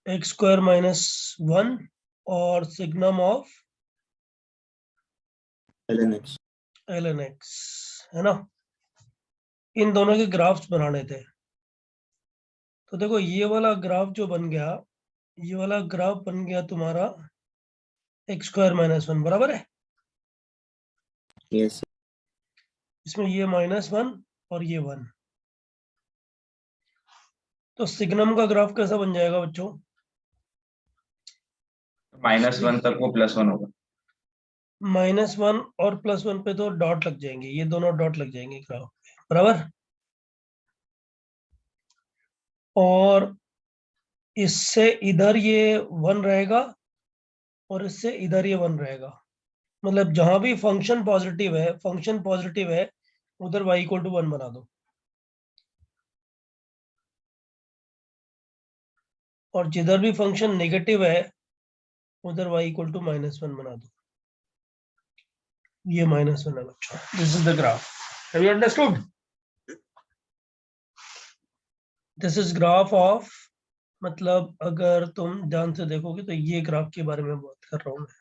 X square minus 1 और signum of ln x। ln x, है ना। इन दोनों के ग्राफ्स बनाने थे। तो देखो ये वाला ग्राफ जो बन गया, ये वाला ग्राफ बन गया तुम्हारा एक्स स्क्वायर माइनस 1, बराबर है। यस इसमें ये -1 और ये 1। तो सिग्नम का ग्राफ कैसा बन जाएगा बच्चों? -1 तक वो +1 होगा। -1 और +1 पे तो डॉट लग जाएंगे, ये दोनों डॉट लग जाएंगे ग्राफ पे, बराबर। और इससे इधर ये 1 रहेगा और इससे इधर ये 1 रहेगा। मतलब जहां भी फंक्शन पॉजिटिव है उधर y = 1 बना दो, और जिधर भी फंक्शन नेगेटिव है उधर y = -1 बना दो। ये -1 है बच्चों। This is the graph. Have you understood? This is graph of, मतलब अगर तुम ध्यान से देखोगे तो ये ग्राफ के बारे में बात कर रहा हूं मैं।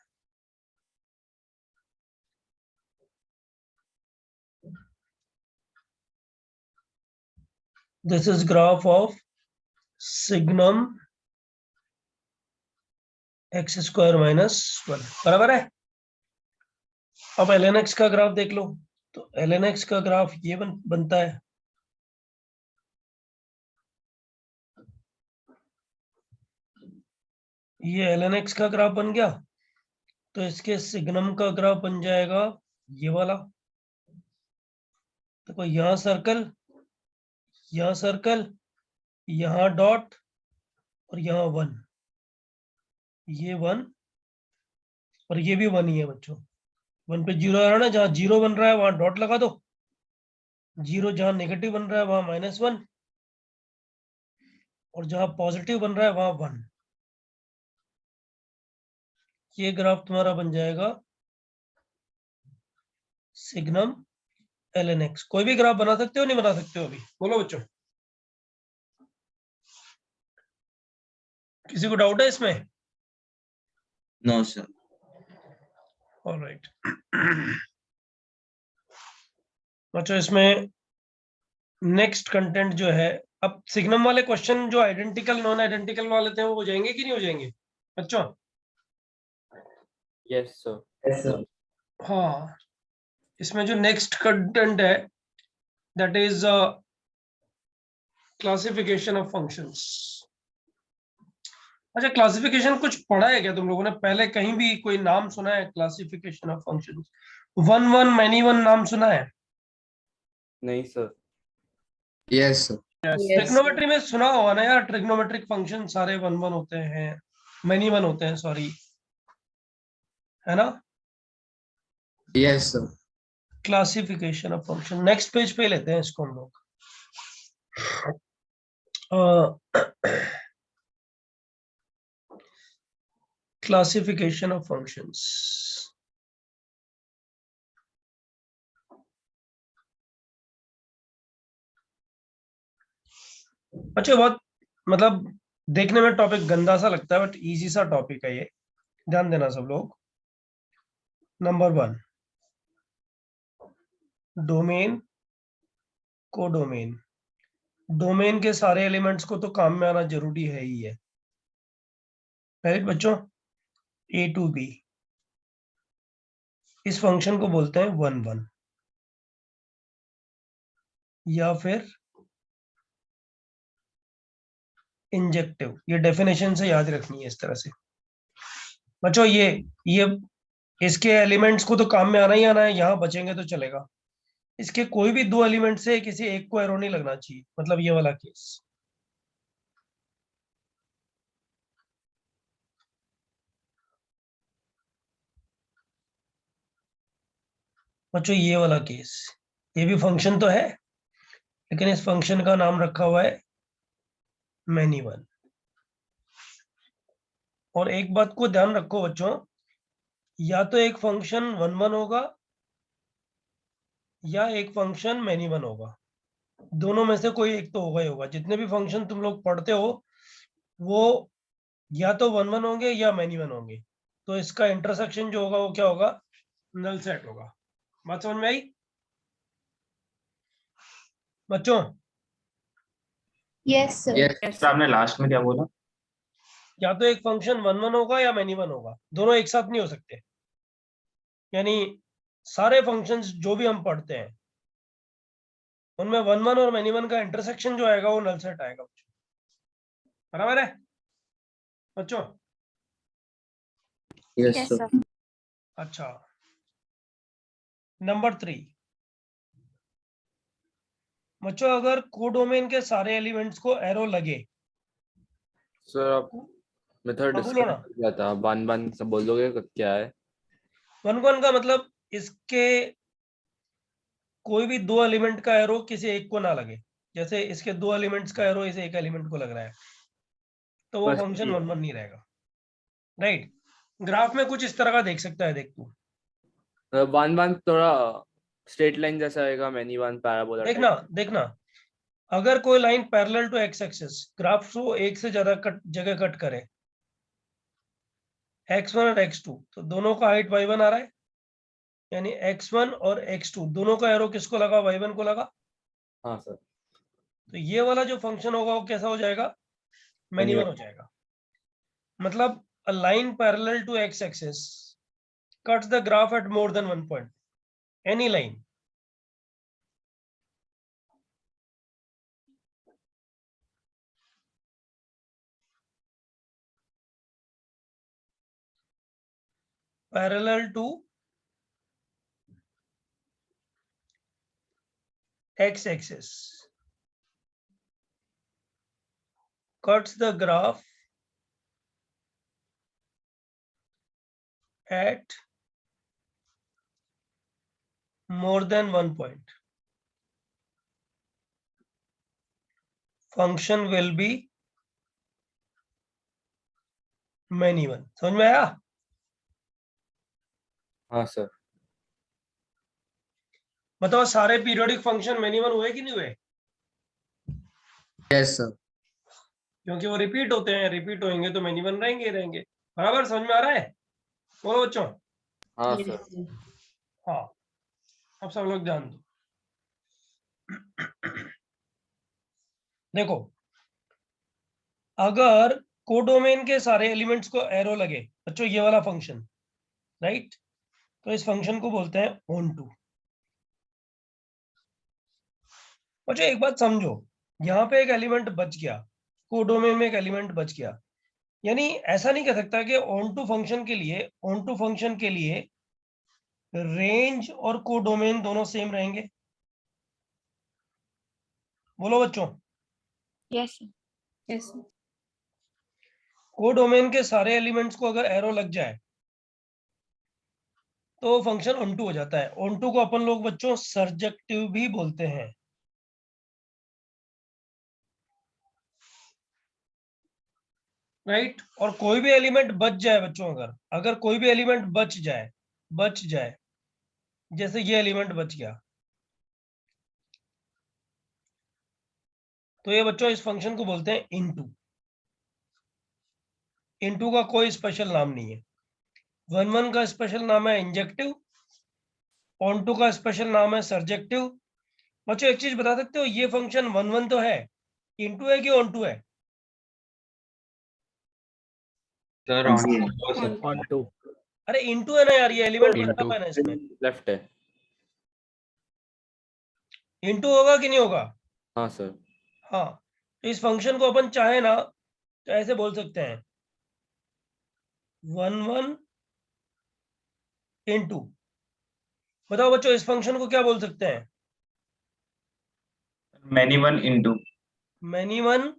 This is graph of signum x square minus 1, बराबर है। अब ln x का ग्राफ देख लो। तो ln x का ग्राफ ये बनता है। ये ln x का ग्राफ बन गया, तो इसके सिग्नम का ग्राफ बन जाएगा ये वाला। देखो यहाँ सर्कल, यहाँ सर्कल, यहाँ डॉट और यहाँ 1। ये 1 और ये भी 1 ही है बच्चों। 1 पे 0 आ रहा है ना, जहाँ 0 बन रहा है वहां डॉट लगा दो। 0 जहां नेगेटिव बन रहा है वहां -1, और जहां पॉजिटिव बन रहा है वहां 1। ये ग्राफ तुम्हारा बन जाएगा सिग्नम ln x। कोई भी ग्राफ बना सकते हो, नहीं बना सकते हो? अभी बोलो बच्चों, किसी को डाउट है इसमें? No sir. ऑलराइट। बच्चों इसमें नेक्स्ट कंटेंट जो है, अब सिग्नम वाले क्वेश्चन जो आइडेंटिकल नॉन आइडेंटिकल वाले थे वो हो जाएंगे कि नहीं हो जाएंगे बच्चों? Yes sir. हाँ, इसमें जो नेक्स्ट कंटेंट है that is classification of functions. अच्छा, क्लासिफिकेशन कुछ पढ़ा है क्या तुम लोगों ने पहले? कहीं भी कोई नाम सुना है क्लासिफिकेशन ऑफ फंक्शंस? 1 1 मैनी 1 नाम सुना है? नहीं सर। Yes sir. ट्रिग्नोमेट्री में सुना होगा ना यार, ट्रिग्नोमेट्रिक फंक्शन सारे 1 1 होते हैं, मैनी 1 होते हैं, सॉरी, है ना। Yes sir. Classification of function next page पे लेते हैं इसको हम लोग। Classification of functions. अच्छा, बहुत मतलब देखने में टॉपिक गंदा सा लगता है बट इजी सा टॉपिक है ये, ध्यान देना सब लोग। Number 1, domain, codomain. डोमेन के सारे एलिमेंट्स को तो काम में आना जरूरी है ही है, राइट बच्चों? A to B। इस फंक्शन को बोलते हैं 1 1, या फिर इंजेक्टिव। ये डेफिनेशन से याद रखनी है इस तरह से बच्चों। ये इसके एलिमेंट्स को तो काम में आना ही आना है, यहाँ बचेंगे तो चलेगा। इसके कोई भी 2 एलिमेंट से किसी एक को एरो नहीं लगना चाहिए, मतलब ये वाला केस। बच्चों ये वाला केस, ये भी फंक्शन तो है लेकिन इस फंक्शन का नाम रखा हुआ है मैनी 1। और एक बात को ध्यान रखो बच्चों, या तो एक फंक्शन 1 1 होगा या एक फंक्शन मैनी 1 होगा। दोनों में से कोई एक तो होगा ही होगा। जितने भी फंक्शन तुम लोग पढ़ते हो वो या तो 1 1 होंगे या मैनी 1 होंगे। तो इसका इंटरसेक्शन जो होगा वो क्या होगा? नल सेट होगा। बात समझ में आई बच्चों? Yes sir. यस सर आपने लास्ट में क्या बोला? या तो एक फंक्शन 1 1 होगा या मैनी 1 होगा, दोनों एक साथ नहीं हो सकते। यानी सारे फंक्शंस जो भी हम पढ़ते हैं उनमें 1 1 और मैनी 1 का इंटरसेक्शन जो आएगा वो नल सेट आएगा बच्चों। बराबर है बच्चों? Yes yes sir. सर। अच्छा, नंबर 3 बच्चों, अगर कोडोमेन के सारे एलिमेंट्स को एरो लगे, सर आप मेथड हाँ बोलो ना। डिस्कस किया था, वन वन सब बोल दोगे क्या है? 1 1 का मतलब इसके कोई भी दो एलिमेंट का एरो किसी एक को ना लगे। जैसे इसके दो एलिमेंट्स का एरो इसे एक एलिमेंट को लग रहा है तो वो बस फंक्शन ये। 1 1 नहीं रहेगा। राइट? ग्राफ में कुछ इस तरह का देख सकता है, देख तू। वन वन थोड़ा स्ट्रेट लाइन जैसा आएगा, मैनी वन पैराबोला देखना टाइप। देखना, अगर कोई line parallel to X axis, graph को एक से ज्यादा जगह कट करे, x1 और x2, तो दोनों का हाइट y1 आ रहा है, यानी x1 और x2 दोनों का एरो किसको लगा? y1 को लगा। हाँ सर। तो ये वाला जो फंक्शन होगा वो कैसा हो जाएगा? मैनी वन हो जाएगा। मतलब a line parallel to x axis cuts the graph at more than one point, any line. Parallel to x axis cuts the graph at more than one point. Function will be many one. समझ में आया? हाँ sir. बताओ, सारे periodic function many one हुए कि नहीं हुए? Yes sir. क्योंकि वो रिपीट होते हैं, रिपीट होंगे तो मैनी वन रहेंगे ही रहेंगे। बराबर? समझ में आ रहा है? बोलो बच्चों। हाँ सर। हाँ, अब सब लोग ध्यान दो। देखो, अगर कोडोमेन के सारे एलिमेंट्स को एरो लगे बच्चों, ये वाला फंक्शन, राइट, तो इस फंक्शन को बोलते हैं ऑन टू। बच्चों एक बात समझो, यहाँ पे एक एलिमेंट बच गया, कोडोमेन में एक एलिमेंट बच गया, यानी ऐसा नहीं कह सकता कि ऑन टू फंक्शन के लिए, ऑन टू फंक्शन के लिए रेंज और कोडोमेन दोनों सेम रहेंगे। बोलो बच्चों। Yes sir. Yes sir. Codomain के सारे एलिमेंट्स को अगर एरो लग जाए तो फंक्शन ऑन टू हो जाता है। ऑन टू को अपन लोग बच्चों सर्जेक्टिव भी बोलते हैं। राइट? और कोई भी एलिमेंट बच जाए बच्चों, अगर अगर कोई भी एलिमेंट बच जाए, जैसे ये एलिमेंट बच गया, तो ये बच्चों इस फंक्शन को बोलते हैं इनटू। इनटू का कोई स्पेशल नाम नहीं है। 1 1 का स्पेशल नाम है इंजेक्टिव, ऑन टू का स्पेशल नाम है सर्जेक्टिव। बच्चों एक चीज बता सकते हो, ये फंक्शन 1 1 तो है, इनटू है कि ऑन टू है? Sir onto. अरे इनटू है ना यार, ये एलिमेंट बचा हुआ है ना इसमें। लेफ्ट है। इनटू होगा कि नहीं होगा? हाँ सर। हाँ, तो इस फंक्शन को अपन चाहे ना तो ऐसे बोल सकते हैं, 1 1 इनटू। बताओ बच्चों, इस फंक्शन को क्या बोल सकते हैं? Many one into. Many one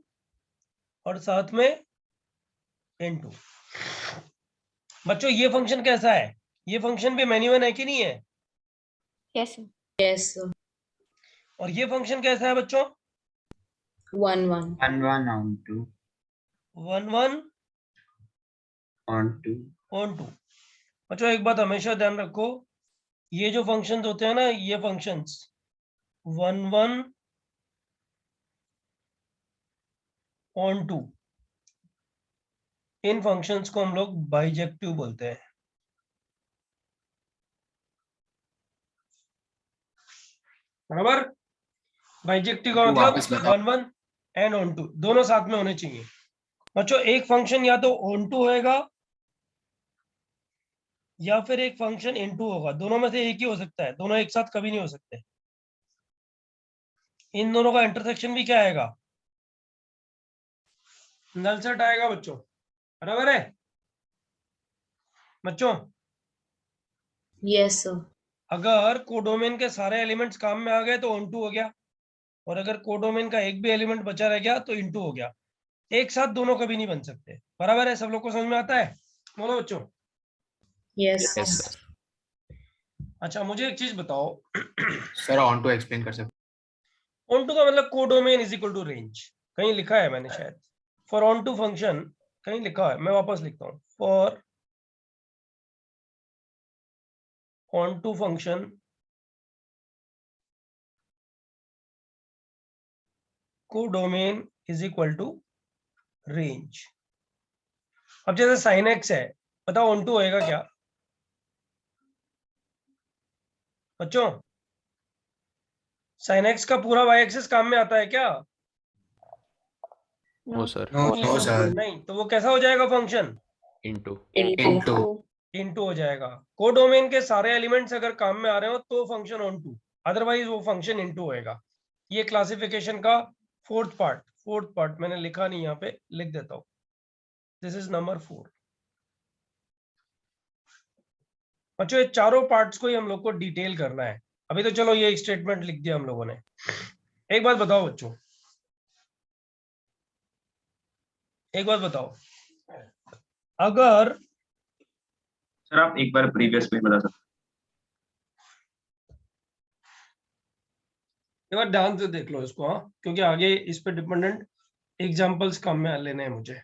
और साथ में इनटू। बच्चों ये फंक्शन कैसा है? ये फंक्शन भी मैनी वन है कि नहीं है? Yes sir. Yes sir. और ये फंक्शन कैसा है बच्चों? 1 1 1 1 onto 1 1 onto. On to. बच्चों एक बात हमेशा ध्यान रखो, ये जो फंक्शंस होते हैं ना, ये फंक्शंस 1 1 ऑन टू, इन फंक्शंस को हम लोग बाइजेक्टिव बोलते हैं। बराबर, बाइजेक्टिव का मतलब one one and onto दोनों साथ में होने चाहिए। बच्चों एक फंक्शन या तो ऑन टू होएगा या फिर एक फंक्शन इन टू होगा, दोनों में से एक ही हो सकता है, दोनों एक साथ कभी नहीं हो सकते। इन दोनों का इंटरसेक्शन भी क्या आएगा, नल सेट आएगा बच्चों। बराबर है बच्चों? Yes, sir. अगर कोडोमेन के सारे एलिमेंट्स काम में आ गए तो ऑन टू हो गया, और अगर कोडोमेन का एक भी एलिमेंट बचा रह गया तो इनटू हो गया। एक साथ दोनों कभी नहीं बन सकते। बराबर है? सब लोग को समझ में आता है? बोलो बच्चों। Yes. Yes, sir. अच्छा मुझे एक चीज बताओ, Sir, on to explain कर सकते। ऑन टू का मतलब codomain is equal to range, कहीं लिखा है मैंने शायद। फॉर ऑन टू फंक्शन कहीं लिखा है, मैं वापस लिखता हूँ। For onto function codomain is equal to range. अब जैसे साइन एक्स है, बताओ ऑन टू होएगा क्या बच्चों? साइन एक्स का पूरा वाई एक्सिस काम में आता है क्या? No sir. No, sir. नहीं, तो वो कैसा हो जाएगा फंक्शन? इनटू। Into. इनटू हो जाएगा। कोडोमेन के सारे एलिमेंट्स अगर काम में आ रहे हो तो फंक्शन ऑन टू, अदरवाइज वो फंक्शन इनटू होएगा। ये क्लासिफिकेशन का फोर्थ पार्ट मैंने लिखा नहीं, यहाँ पे लिख देता हूँ। This is number 4। बच्चों ये चारों पार्ट्स को ही हम लोग को डिटेल करना है। अभी तो चलो ये स्टेटमेंट लिख दिया हम लोगों ने। एक बात बताओ बच्चों, एक बात बताओ, अगर सर आप एक बार प्रीवियस पेज बता सकते एक बार ध्यान से देख लो इसको, हाँ, क्योंकि आगे इस पे डिपेंडेंट एग्जांपल्स काम में लेने हैं मुझे।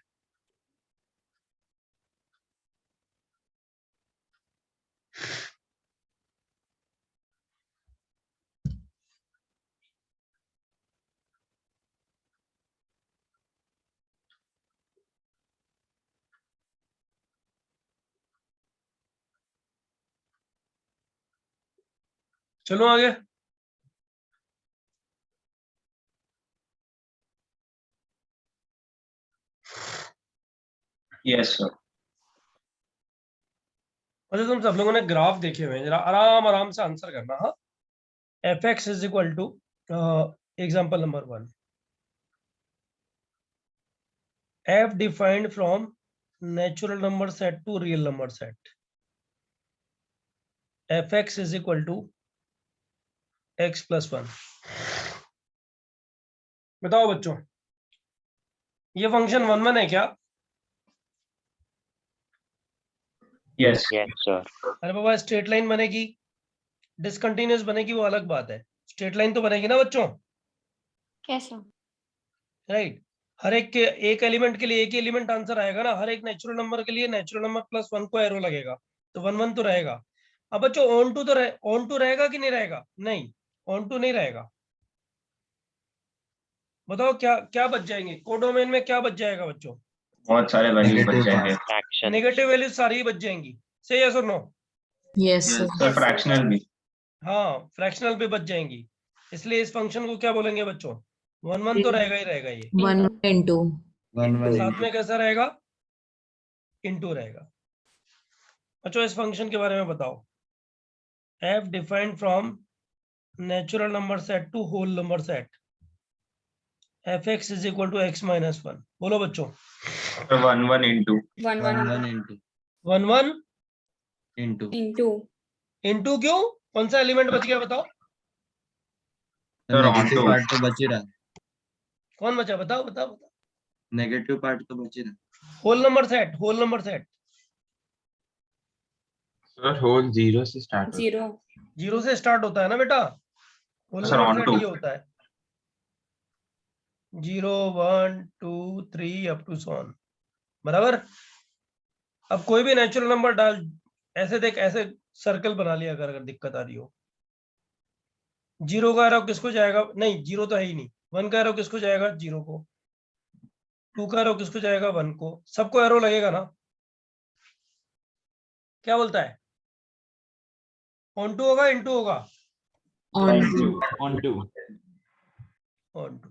चलो आगे। Yes sir. अच्छा तुम सब लोगों ने ग्राफ देखे हुए हैं, जरा आराम आराम से आंसर करना। हाँ, F X is equal to example number 1, f defined from natural number set to real number set, fx is equal to x plus 1। बताओ बच्चों, ये फंक्शन 1 1 है क्या? Yes sir. अरे बाबा स्ट्रेट लाइन बनेगी, डिसकंटिन्यूअस बनेगी वो अलग बात है, स्ट्रेट लाइन तो बनेगी ना बच्चों, Yes, sir. राइट? हर एक के एक एलिमेंट के लिए एक ही एलिमेंट आंसर आएगा ना, हर एक नेचुरल नंबर के लिए नेचुरल नंबर प्लस 1 को एरो लगेगा, तो 1 1 तो रहेगा। अब बच्चों ऑन टू तो ऑन टू रहेगा कि नहीं रहेगा? नहीं, ऑन टू नहीं रहेगा। बताओ क्या क्या बच जाएंगे कोडोमेन में, क्या बच जाएगा बच्चों? बहुत सारे वैल्यूज बच Negative जाएंगे। फ्रैक्शन। नेगेटिव वैल्यू सारी ही बच जाएंगी। सही है sir? No? Yes, sir. Sir fractional भी। हाँ, फ्रैक्शनल भी बच जाएंगी। इसलिए इस फंक्शन को क्या बोलेंगे बच्चों? 1 1 तो रहेगा ही रहेगा। ये 1 into. 1 1 साथ में कैसा रहेगा? इनटू रहेगा। बच्चों इस फंक्शन के बारे में बताओ। f defined from natural number set to whole number set, fx is equal to x minus 1। बोलो बच्चों। 1 1 into 1 1 1 1 into 1 1 into into. Into क्यों? कौन सा एलिमेंट बच गया बताओ? Sir, negative onto. पार्ट तो बच ही रहा है। कौन बचा? बताओ बताओ बताओ। नेगेटिव पार्ट तो बच ही रहा है। Whole number set, whole number set sir whole 0 से स्टार्ट होता 0. 0 से स्टार्ट होता है ना बेटा। Whole Sir, number on set to. ये होता है 0 1 2 3 अप टू सो ऑन। बराबर। अब कोई भी नेचुरल नंबर डाल, ऐसे देख, ऐसे सर्कल बना लिया अगर दिक्कत आ रही हो। 0 का एरो किसको जाएगा? नहीं 0 तो है ही नहीं। 1 का एरो किसको जाएगा? 0 को। 2 का एरो किसको जाएगा? 1 को। सबको एरो लगेगा ना? क्या बोलता है? ऑन टू होगा, इनटू होगा? On On to. On to. On to.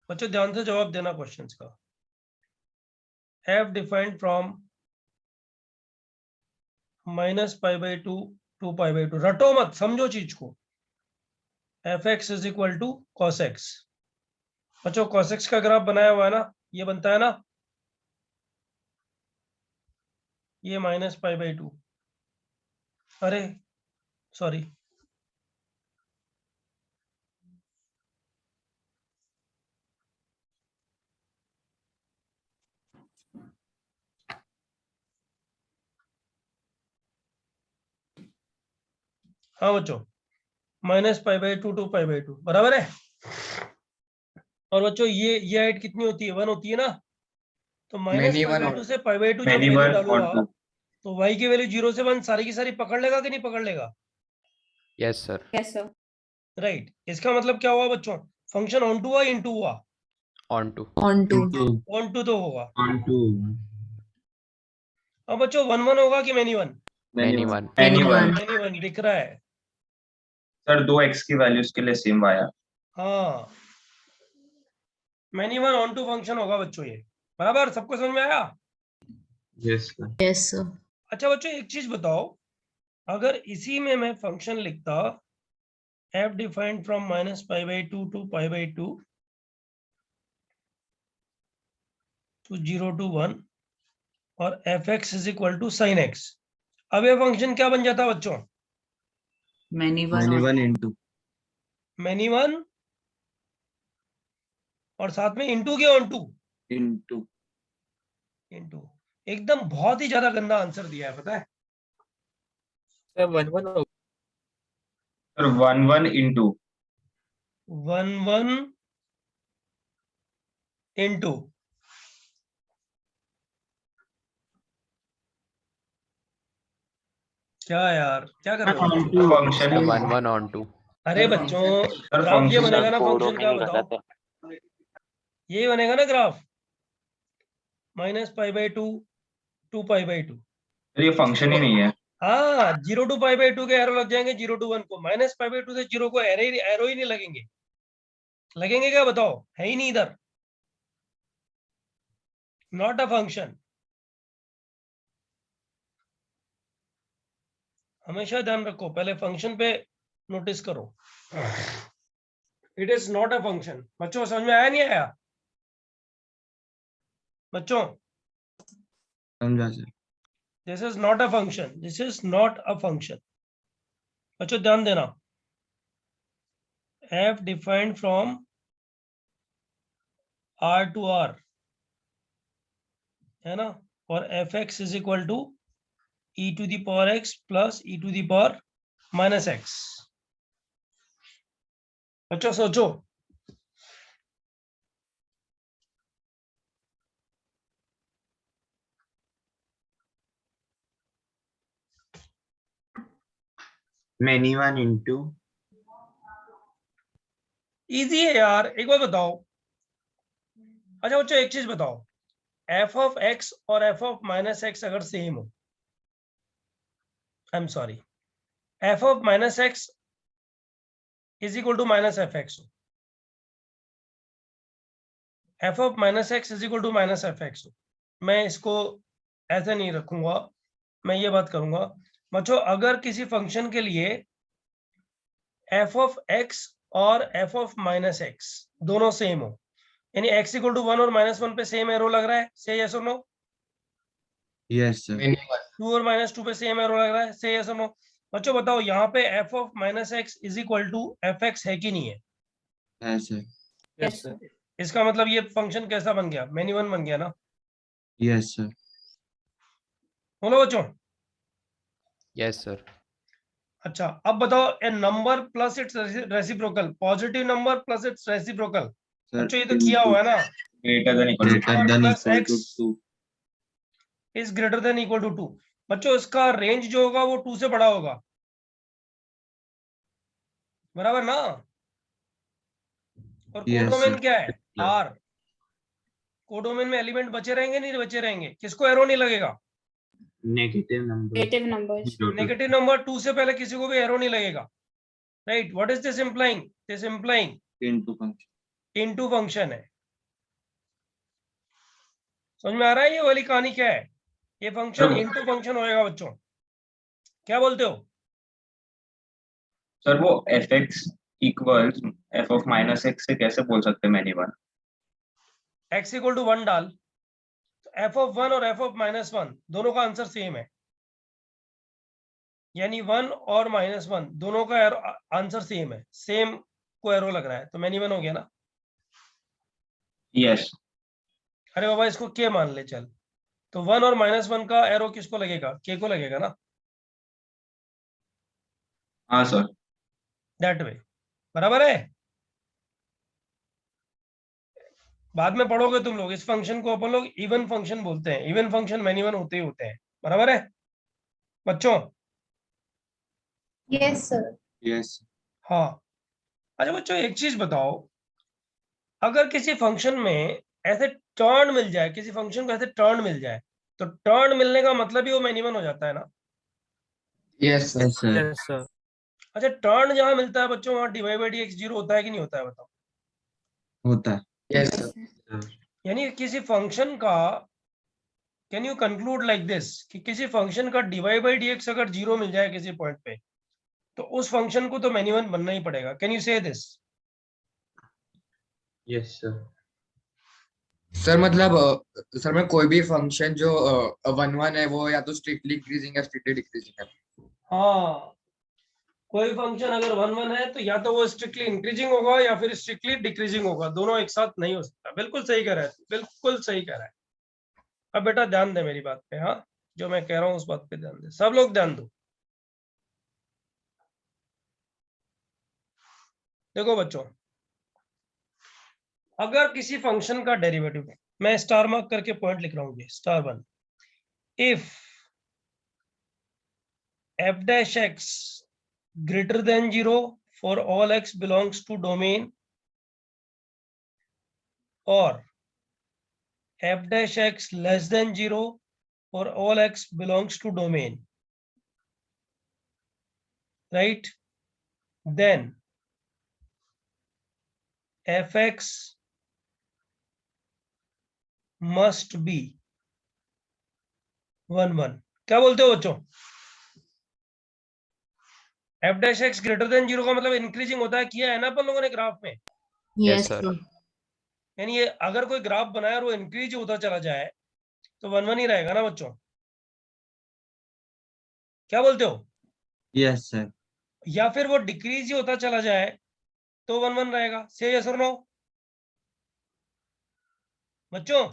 बच्चों ध्यान से जवाब देना क्वेश्चंस का। f defined from -π/2 to π/2। रटो मत, समझो चीज को। fx is equal to cos x। बच्चों cos x का ग्राफ बनाया हुआ है ना, ये बनता है ना, ये -π/2। अरे सॉरी, हाँ बच्चों, -π/2 to π/2 बराबर है। और बच्चों ये हाइट कितनी होती है? 1 होती है ना। तो Many one -π/2 से π/2 जब many वैल्यू one डालूंगा on 2. तो y की वैल्यू 0 से 1 सारी की सारी पकड़ लेगा कि नहीं पकड़ लेगा? Yes, sir. Yes, sir. Right. इसका मतलब क्या हुआ बच्चों? फंक्शन ऑन टू हुआ, इनटू हुआ? On to. On to. On to तो होगा। on to अब बच्चों 1 होगा कि many one? Many one. Many one. Anyone. Many one दिख रहा है। सर दो x की वैल्यूज के लिए सेम आया. हाँ, many one onto function होगा बच्चों ये। बराबर, सबको समझ में आया? yes sir. Yes, sir. अच्छा बच्चों एक चीज बताओ, अगर इसी में मैं फंक्शन लिखता f defined from -π/2 to π/2 to 0 to 1 और fx is equal to sin x, अब ये फंक्शन क्या बन जाता बच्चों? Many one. Many one into many one और साथ में इंटू के ऑन टू? into into. एकदम बहुत ही ज्यादा गंदा आंसर दिया है, पता है? Sir 1 1 into 1 into. क्या यार, क्या कर रहे हो बच्चों? Function Sir, 1 on to. अरे बच्चों, सर ग्राफ ये फंक्शन बनेगा ना फंक्शन का, बताओ ये बनेगा ना ग्राफ -π/2 to π/2। ये फंक्शन ही नहीं है. हाँ, 0 to π/2 के एरो लग जाएंगे, 0 to 1 को। -π/2 से 0 को एरो ही नहीं लगेंगे। लगेंगे क्या बताओ? है ही नहीं इधर। Not a function. हमेशा ध्यान रखो, पहले फंक्शन पे नोटिस करो। It is not a function. बच्चों समझ में आया नहीं आया? बच्चों समझा sir. This is not a function, this is not a function. बच्चों ध्यान देना, f defined from r to r है ना, और fx is equal to e to the power x plus e to the power minus x। बच्चों सोचो, Many one into easy है यार, एक बार बताओ। अच्छा बच्चों एक चीज बताओ, f ऑफ x और f ऑफ माइनस x अगर सेम हो, I am sorry, f of minus x is equal to minus F X हो, f of minus x is equal to minus F X हो, मैं इसको ऐसे नहीं रखूंगा, मैं ये बात करूंगा। बच्चों अगर किसी फंक्शन के लिए f ऑफ x और f ऑफ माइनस x दोनों सेम हो, यानी x इक्वल टू 1 और -1 पे सेम एरो लग रहा है, से यस और नो? yes sir. 2 और -2 पे सेम एरो लग रहा है, से यस और नो? बच्चों बताओ यहाँ पे f of minus x is equal to F X है कि नहीं है? yes sir. Yes, sir. इसका मतलब ये फंक्शन कैसा बन गया? मैनी वन बन गया ना? yes sir. बोलो बच्चों। Yes, sir. अच्छा अब बताओ, a number plus its reciprocal, positive number plus its reciprocal. Sir, बच्चों ये तो किया हुआ है ना, greater than equal to greater than plus equal x to 2 is greater than equal to 2। बच्चों इसका रेंज जो होगा वो 2 से बड़ा होगा, बराबर ना? और Yes, कोडोमेन sir. क्या है? Yeah. आर। कोडोमेन में एलिमेंट बचे रहेंगे नहीं बचे रहेंगे? किसको एरो नहीं लगेगा? Negative number Negative numbers. Negative number 2 से पहले किसी को भी एरो नहीं लगेगा, right? What is this implying? This implying into function. Into function है। समझ में आ रहा है ये वाली कहानी क्या है? ये फंक्शन हाँ। इनटू फंक्शन होएगा बच्चों। क्या बोलते हो? सर वो fx equals f of minus x से कैसे बोल सकते हैं many one? x equal to 1 डाल, तो f ऑफ 1 और f ऑफ माइनस 1 दोनों का आंसर सेम है, यानी 1 और -1 दोनों का आंसर सेम है, सेम को एरो लग रहा है, तो मैनी वन हो गया ना। Yes. अरे बाबा इसको के मान ले चल, तो 1 और -1 का एरो किसको लगेगा? के को लगेगा ना, हाँ सर। That way. बराबर है? बाद में पढ़ोगे तुम लोग, इस फंक्शन को अपन लोग इवन फंक्शन बोलते हैं। इवन फंक्शन मैनी वन होते ही होते हैं। बराबर है बच्चों? Yes, sir. Yes. हाँ। अच्छा बच्चों एक चीज बताओ, अगर किसी फंक्शन में ऐसे टर्न मिल जाए, किसी फंक्शन को ऐसे टर्न मिल जाए, तो टर्न मिलने का मतलब ही वो मैनी वन हो जाता है ना? yes sir yes sir. अच्छा टर्न जहां मिलता है बच्चों, वहां dy by dx 0 होता है कि नहीं होता है? बताओ। होता है Yes Yes, sir. sir. यानी किसी फंक्शन का, can you conclude like this कि किसी फंक्शन का dy by dx अगर 0 मिल जाए किसी पॉइंट पे, तो उस फंक्शन को तो मैनी वन बनना ही पड़ेगा। कैन यू से दिस? yes sir सर मतलब सर मैं कोई भी फंक्शन जो 1 1 है वो या तो स्ट्रिक्टली इंक्रीजिंग या स्ट्रिक्टली डिक्रीजिंग है। हाँ, कोई फंक्शन अगर 1 1 है तो या तो वो स्ट्रिक्टली इंक्रीजिंग होगा या फिर स्ट्रिक्टली डिक्रीजिंग होगा, दोनों एक साथ नहीं हो सकता। बिल्कुल सही कह रहा है, बिल्कुल सही कह रहा है। अब बेटा ध्यान दे मेरी बात पे, हाँ जो मैं कह रहा हूँ उस बात पे ध्यान दे, सब लोग ध्यान दो। देखो बच्चों, अगर किसी फंक्शन का डेरिवेटिव, मैं स्टार मार्क करके पॉइंट लिख रहा हूँ, ये star 1, if f dash x greater than 0 for all x belongs to domain, or f dash x less than 0 for all x belongs to domain, right? Then fx must be 1 1। क्या बोलते हो बच्चों? f dash x greater than 0 का मतलब increasing होता है, किया है ना अपन लोगों ने ग्राफ में। Yes, sir. sir. यानी ये अगर कोई ग्राफ बनाया और वो इंक्रीज होता चला जाए तो 1 1 ही रहेगा ना बच्चों? क्या बोलते हो? yes sir या फिर वो डिक्रीज ही होता चला जाए तो 1 1 रहेगा? से यस और नो बच्चों?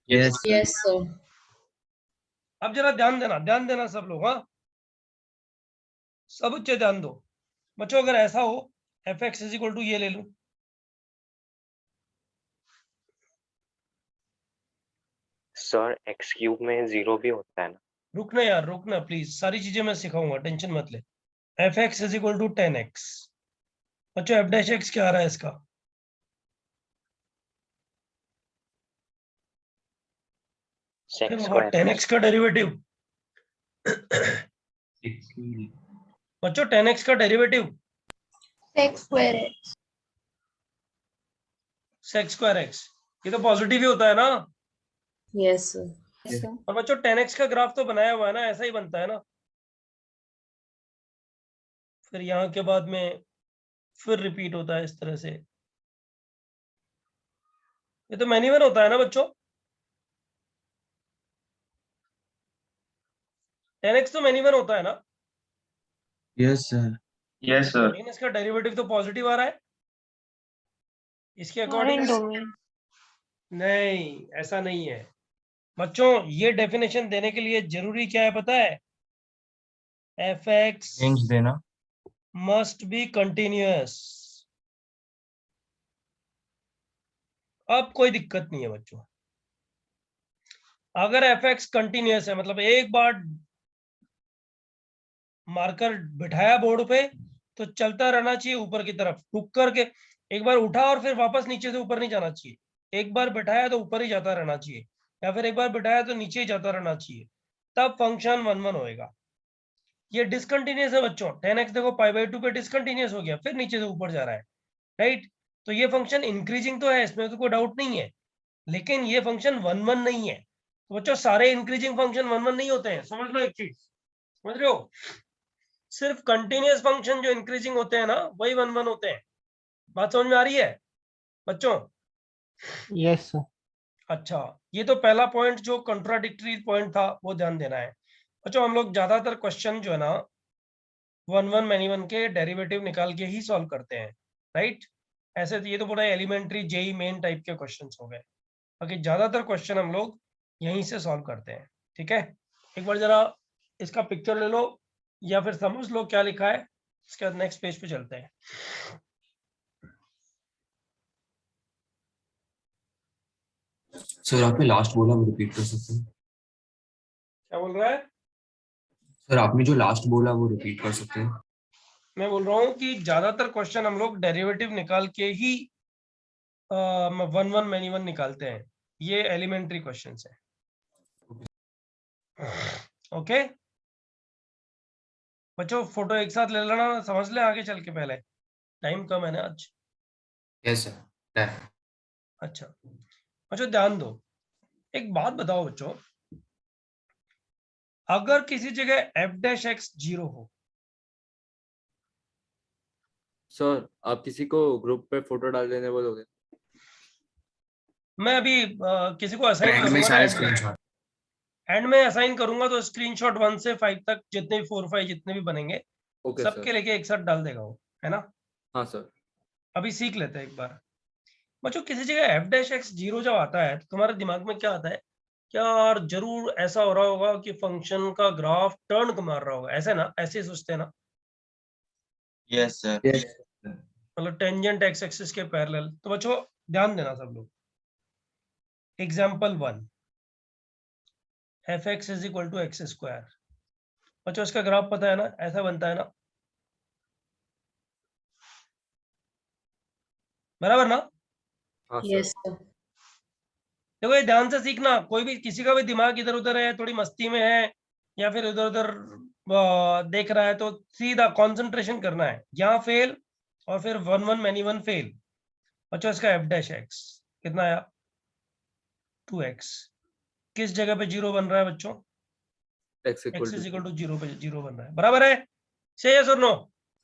yes sir Yes, sir. अब जरा ध्यान देना सब लोग, हाँ सब बच्चे ध्यान दो। बच्चों अगर ऐसा हो F X is equal to, ये ले लूं, सर एक्स क्यूब में 0 भी होता है ना? रुकना यार रुकना प्लीज, सारी चीजें मैं सिखाऊंगा, टेंशन मत ले। F X is equal to 10x। बच्चों एफ डैश एक्स क्या आ रहा है इसका? सेक्स 10x का डेरिवेटिव। बच्चों 10x का derivative Sec square x. Sex square x, ये तो पॉजिटिव ही होता है ना। Yes, sir. Yes, sir. और बच्चों 10x का ग्राफ तो बनाया हुआ है ना, ऐसा ही बनता है ना। फिर यहाँ के बाद में फिर रिपीट होता है इस तरह से, ये तो मैनी वन होता है ना बच्चों। 10x तो मैनी वन होता है ना, yes sir Yes sir. लेकिन इसका डेरिवेटिव तो पॉजिटिव आ रहा है इसके Or in अकॉर्डिंग। domain. नहीं ऐसा नहीं है बच्चों, ये डेफिनेशन देने के लिए जरूरी क्या है पता है? एफ एक्स रेंज देना मस्ट बी कंटिन्यूअस। अब कोई दिक्कत नहीं है बच्चों, अगर एफ एक्स कंटिन्यूअस है मतलब एक बार मार्कर बिठाया बोर्ड पे तो चलता रहना चाहिए ऊपर की तरफ, रुक करके एक बार उठा और फिर वापस नीचे से ऊपर नहीं जाना चाहिए। एक बार बिठाया तो ऊपर ही जाता रहना चाहिए, या फिर एक बार बिठाया तो नीचे ही जाता रहना चाहिए, तब फंक्शन 1 1 होएगा। ये डिसकंटिन्यूअस है बच्चों, 10x देखो π/2 पे डिसकंटिन्यूअस हो गया, फिर नीचे से ऊपर जा रहा है, राइट। तो ये फंक्शन इंक्रीजिंग तो है, इसमें तो कोई डाउट नहीं है, लेकिन ये फंक्शन 1 1 नहीं है। तो बच्चों सारे इंक्रीजिंग फंक्शन 1 1 नहीं होते हैं, समझ लो एक चीज, समझ रहे हो। सिर्फ कंटिन्यूअस फंक्शन जो इंक्रीजिंग होते हैं ना, वही 1 1 होते हैं। बात समझ में आ रही है बच्चों? Yes sir. अच्छा, ये तो पहला पॉइंट जो कंट्राडिक्टरी पॉइंट था, वो ध्यान देना है बच्चों। हम लोग ज्यादातर क्वेश्चन जो है ना 1 1 मैनी 1 के डेरिवेटिव निकाल के ही सॉल्व करते हैं, राइट। ऐसे तो ये तो पूरा एलिमेंट्री जेई मेन टाइप के क्वेश्चंस हो गए, बाकी ज्यादातर क्वेश्चन हम लोग यहीं से सॉल्व करते हैं, ठीक है। एक बार जरा इसका पिक्चर ले लो या फिर समझ लो क्या लिखा है, इसके बाद नेक्स्ट पेज पे चलते हैं। सर आपने लास्ट बोला वो रिपीट कर सकते हैं? क्या बोल रहा है? सर आपने जो लास्ट बोला वो रिपीट कर सकते हैं? मैं बोल रहा हूँ कि ज्यादातर क्वेश्चन हम लोग डेरिवेटिव निकाल के ही 1 1 मैनी 1 निकालते हैं, ये एलिमेंट्री क्वेश्चन है, ओके। बच्चों फोटो एक साथ ले लेना, समझ ले आगे चल के, पहले टाइम कम है ना आज। Yes sir. अच्छा बच्चों ध्यान दो, एक बात बताओ बच्चों, अगर किसी जगह f'(x) 0 हो, सर आप किसी को ग्रुप पे फोटो डाल देने बोलोगे? मैं अभी किसी को असाइन एंड में करूंगा ना, सारे स्क्रीनशॉट। एंड में असाइन करूंगा तो स्क्रीनशॉट 1 से 5 तक जितने भी 4 5 जितने भी बनेंगे ओके सबके सर। लेके एक साथ डाल देगा वो, है ना। हाँ सर। अभी सीख लेते हैं एक बार। बच्चों किसी जगह f'(x) 0 जब आता है तो तुम्हारे दिमाग में क्या आता है? क्या यार जरूर ऐसा हो रहा होगा कि फंक्शन का ग्राफ टर्न को मार रहा होगा, ऐसे ना, ऐसे ही सोचते हैं ना, यस सर। यस मतलब टेंजेंट एक्स एक्सिस के पैरेलल। तो बच्चों ध्यान देना सब लोग, एग्जाम्पल 1, f(x) = x²। बच्चों इसका ग्राफ पता है ना, ऐसा बनता है ना, बराबर ना। हाँ सर। Yes, sir. देखो ये ध्यान से सीखना, कोई भी किसी का भी दिमाग इधर उधर है, थोड़ी मस्ती में है या फिर इधर उधर देख रहा है, तो सीधा कंसंट्रेशन करना है, यहाँ फेल और फिर 1 1 मैनी 1 फेल। बच्चों इसका f'(x) कितना आया? 2x। किस जगह पे 0 बन रहा है बच्चों? x x equal is to equal to 0 पे 0 बन रहा है, बराबर है। से यस और नो?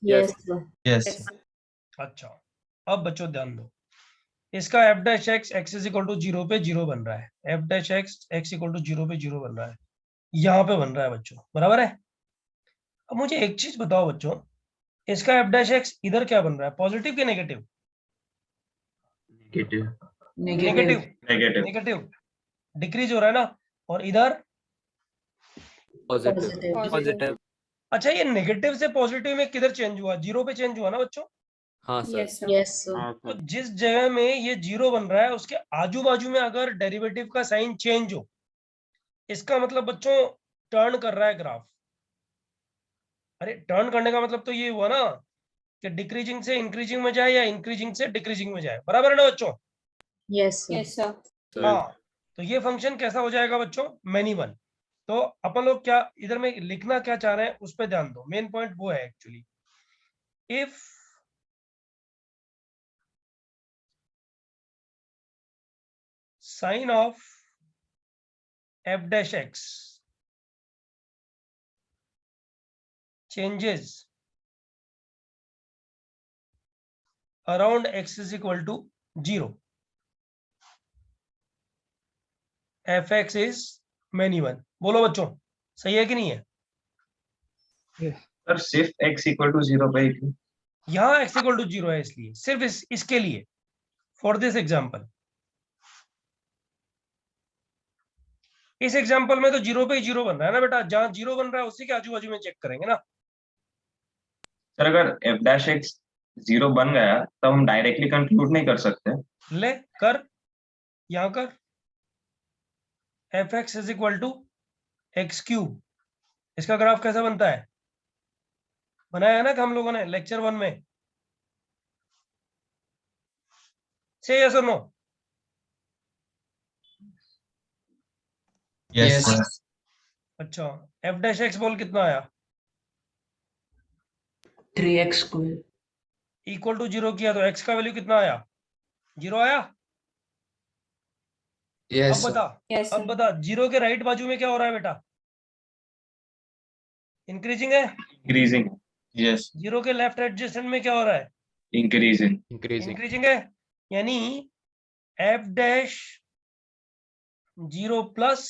Yes, sir. यस अच्छा अब बच्चों ध्यान दो, इसका f'(x) x is equal to 0 पे 0 बन रहा है, f'(x) x equal to 0 पे 0 बन रहा है, यहाँ पे बन रहा है बच्चों, बराबर है। अब मुझे एक चीज बताओ बच्चों, इसका f'(x) इधर क्या बन रहा है, पॉजिटिव के negative? Negative. Negative, negative. Negative decrease हो रहा है ना, और इधर पॉजिटिव। Positive. Positive. अच्छा ये नेगेटिव से पॉजिटिव में किधर चेंज हुआ? 0 पे चेंज हुआ ना बच्चों। हाँ sir. Yes, sir. Yes, sir. तो जिस जगह में ये 0 बन रहा है उसके आजू बाजू में अगर डेरिवेटिव का साइन चेंज हो, इसका मतलब बच्चों टर्न कर रहा है ग्राफ। अरे टर्न करने का मतलब तो ये हुआ ना कि डिक्रीजिंग से इंक्रीजिंग में जाए या इंक्रीजिंग से डिक्रीजिंग में जाए, बराबर है ना बच्चों। Yes, sir. Yes, sir. हाँ, तो ये फंक्शन कैसा हो जाएगा बच्चों? मैनी 1। तो अपन लोग क्या इधर में लिखना क्या चाह रहे हैं उस पर ध्यान दो, मेन पॉइंट वो है actually, if sign of f'(x) changes around x is equal to 0, f(x) is many 1। बोलो बच्चों सही है कि नहीं है? सर सिर्फ x इक्वल टू 0 पे ही। यहाँ x इक्वल टू 0 है, इसलिए सिर्फ इसके लिए, फॉर दिस एग्जाम्पल। इस एग्जाम्पल में तो 0 पे ही 0 बन रहा है ना बेटा, जहां 0 बन रहा है उसी के आजू बाजू में चेक करेंगे ना। सर अगर f'(x) 0 बन गया तब हम डायरेक्टली कंक्लूड नहीं कर सकते। ले कर, यहाँ कर, f(x) is equal to x³। इसका ग्राफ कैसा बनता है? बनाया है ना हम लोगों ने लेक्चर 1 में, से यस और नो? Yes. अच्छा, एफ डैश एक्स बोल कितना आया? 3x square. इक्वल टू 0 किया तो एक्स का वैल्यू कितना आया? 0 आया? Yes. अब बता, Yes, अब sir. बता, 0 के राइट बाजू में क्या हो रहा है बेटा? इंक्रीजिंग है। Increasing, Yes. 0 के लेफ्ट एडजेसेंट में क्या हो रहा है? इंक्रीजिंग, इंक्रीजिंग है। यानी F dash 0 plus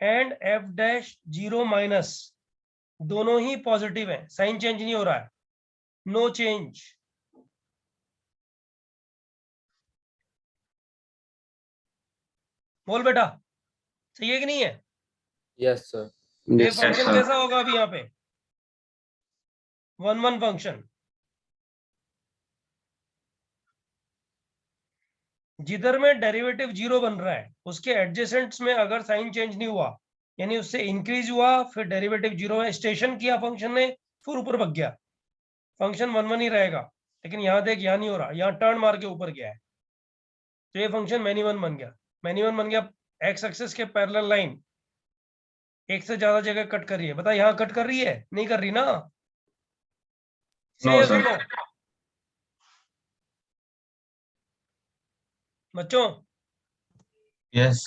and F dash 0 minus दोनों ही पॉजिटिव है, साइन चेंज नहीं हो रहा है, नो चेंज। बोल बेटा, सही है कि नहीं है? Yes sir. ये यस फंक्शन sir. कैसा होगा अभी यहाँ पे? 1-1 फंक्शन। जिधर में डेरिवेटिव 0 बन रहा है उसके एडजेसेंट्स में अगर साइन चेंज नहीं हुआ, यानी उससे इंक्रीज हुआ फिर डेरिवेटिव 0 है, स्टेशन किया फंक्शन ने, फिर ऊपर भग गया, फंक्शन 1-1 ही रहेगा। लेकिन यहाँ देख, यहाँ नहीं हो रहा, यहाँ टर्न मार के ऊपर गया है, तो ये फंक्शन मैनी वन बन गया। मैनी वन बन गया, एक्स एक्सिस के पैरेलल लाइन एक से ज्यादा जगह कट कर रही है। बता, यहाँ कट कर रही है? नहीं कर रही ना? No, Say yes sir. or no? बच्चों Yes.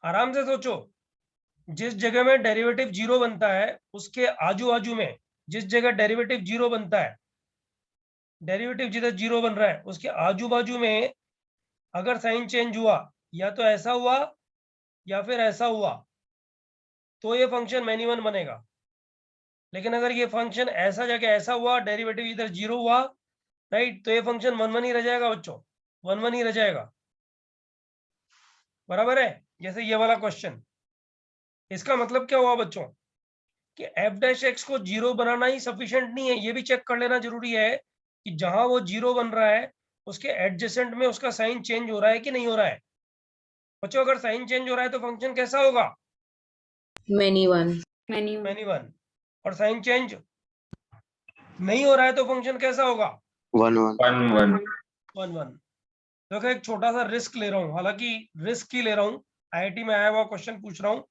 आराम से सोचो, जिस जगह में डेरिवेटिव 0 बनता है उसके आजू बाजू में, जिस जगह डेरिवेटिव 0 बनता है, डेरिवेटिव जिधर 0 बन रहा है उसके आजू बाजू में अगर साइन चेंज हुआ, या तो ऐसा हुआ या फिर ऐसा हुआ, तो ये फंक्शन मैनी वन बनेगा। लेकिन अगर ये फंक्शन ऐसा जाके ऐसा हुआ, डेरिवेटिव इधर 0 हुआ, राइट, तो ये फंक्शन 1-1 ही रह जाएगा बच्चों, 1-1 ही रह जाएगा। बराबर है? जैसे ये वाला क्वेश्चन, इसका मतलब क्या हुआ बच्चों कि एफ डैश एक्स को 0 बनाना ही सफिशिएंट नहीं है, ये भी चेक कर लेना जरूरी है कि जहां वो 0 बन रहा है उसके एडजेसेंट में उसका साइन चेंज हो रहा है कि नहीं हो रहा है। बच्चों अगर साइन चेंज हो रहा है तो फंक्शन कैसा होगा? Many one. Many. Many one. और साइन चेंज नहीं हो रहा है तो फंक्शन कैसा होगा? 1-1. 1-1. 1-1। देखो एक छोटा सा रिस्क ले रहा हूँ, हालांकि रिस्क ही ले रहा हूँ, आईआईटी में आया हुआ क्वेश्चन पूछ रहा हूँ,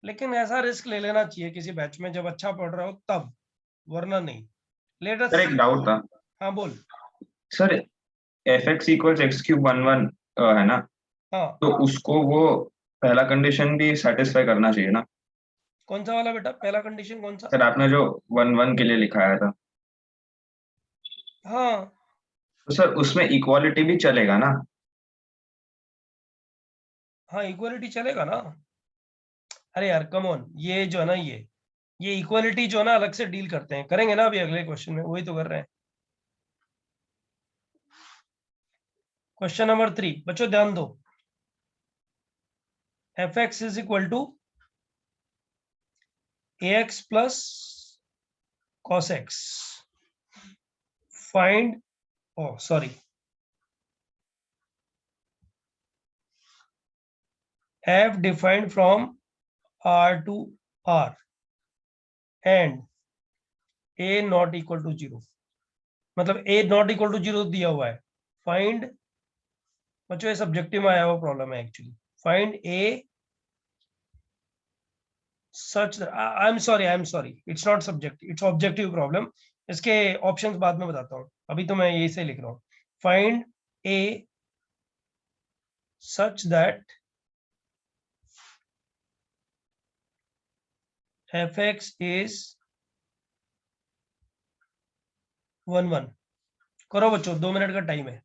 लेकिन ऐसा रिस्क ले लेना चाहिए किसी बैच में जब अच्छा पढ़ रहा हो तब, वरना नहीं। Let us. सर एक डाउट था हाँ बोल। Sir, F x equals x cube 1-1 है ना, हाँ, तो उसको वो पहला कंडीशन भी सेटिस्फाई करना चाहिए ना? कौन सा वाला बेटा? पहला कंडीशन कौन सा? सर आपने जो 1-1 के लिए लिखाया था, हाँ तो सर उसमें इक्वालिटी भी चलेगा ना? हाँ, इक्वालिटी चलेगा ना। अरे यार कम ऑन, ये जो है ना, ये इक्वालिटी जो है ना अलग से डील करते हैं, करेंगे ना अभी अगले क्वेश्चन में, वही तो कर रहे हैं। क्वेश्चन नंबर 3 बच्चों ध्यान दो। F X is equal to A X plus cos X, find, oh sorry, f defined from R to R and a not equal to 0, मतलब a not equal to 0 दिया हुआ है। फाइंड, बच्चों ये subjective में आया हुआ प्रॉब्लम है actually. Find a such that, I am sorry, it's not subjective, it's objective problem. इसके ऑप्शंस बाद में बताता हूँ, अभी तो मैं यही से लिख रहा हूँ। Find a such that fx is 1-1। करो बच्चों, 2 मिनट का टाइम है।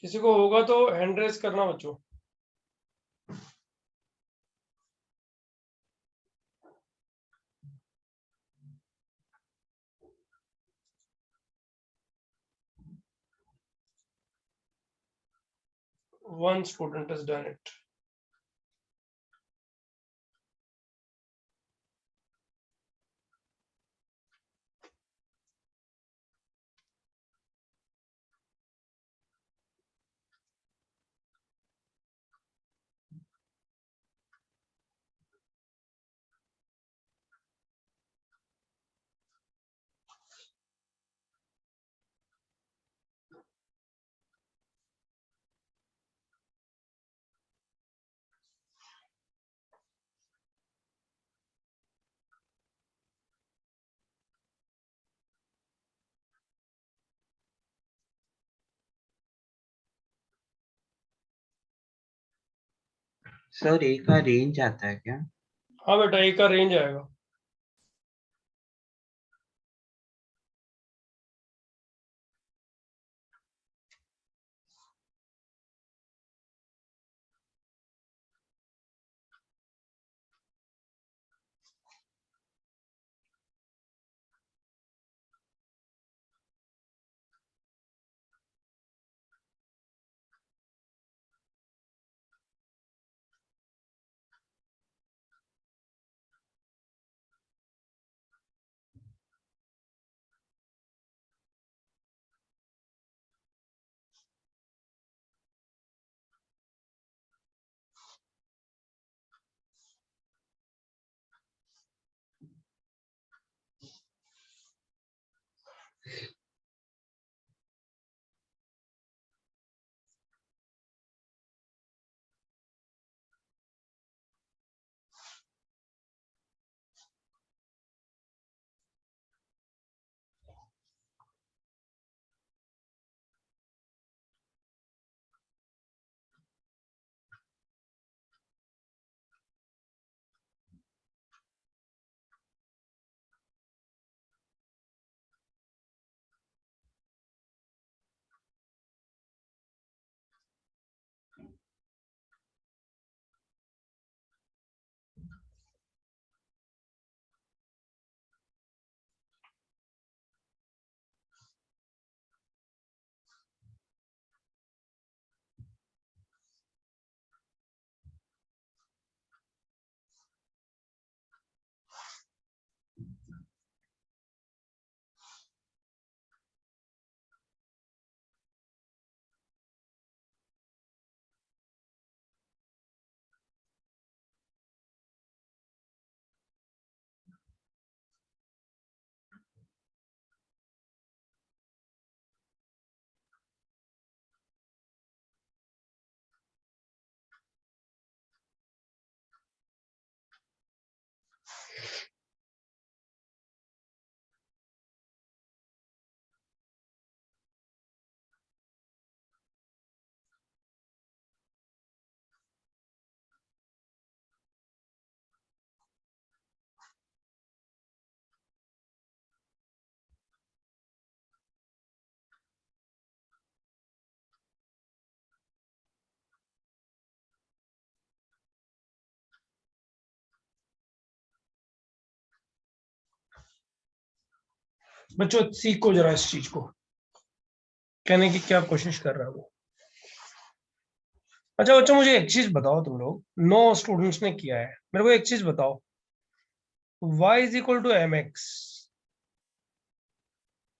किसी को होगा तो हैंड रेज करना बच्चों। One student has done it. Sir A का रेंज आता है क्या? हाँ बेटा, ए का रेंज आएगा। बच्चों सीखो जरा इस चीज को, कहने की क्या कोशिश कर रहा है वो। अच्छा बच्चों, मुझे एक चीज बताओ, तुम लोग 9 स्टूडेंट्स ने किया है, मेरे को एक चीज बताओ, y is equal to M X,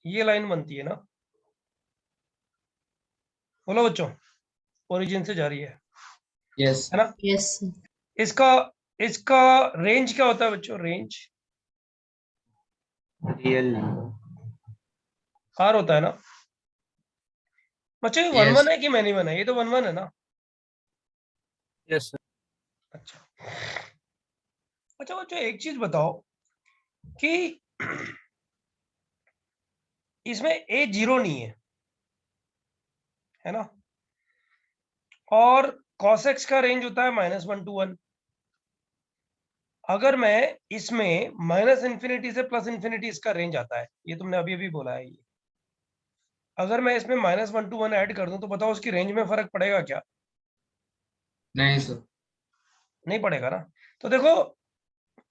ये लाइन बनती है ना? बोलो बच्चों, ओरिजिन से जा रही यस है ना? Yes. इसका इसका रेंज क्या होता है बच्चों? Range real number. r होता है ना बच्चों? ये 1 Yes. 1 है कि मैनी 1 है? ये तो 1 1 है ना? यस अच्छा अच्छा बच्चों, एक चीज बताओ कि इसमें a 0 नहीं है ना? और cos x का रेंज होता है -1 to 1। अगर मैं इसमें -∞ से +∞ इसका रेंज आता है, ये तुमने अभी अभी बोला है ये, अगर मैं इसमें -1 to 1 ऐड कर दूं तो बताओ उसकी रेंज में फर्क पड़ेगा क्या? नहीं सर। नहीं पड़ेगा ना। तो देखो,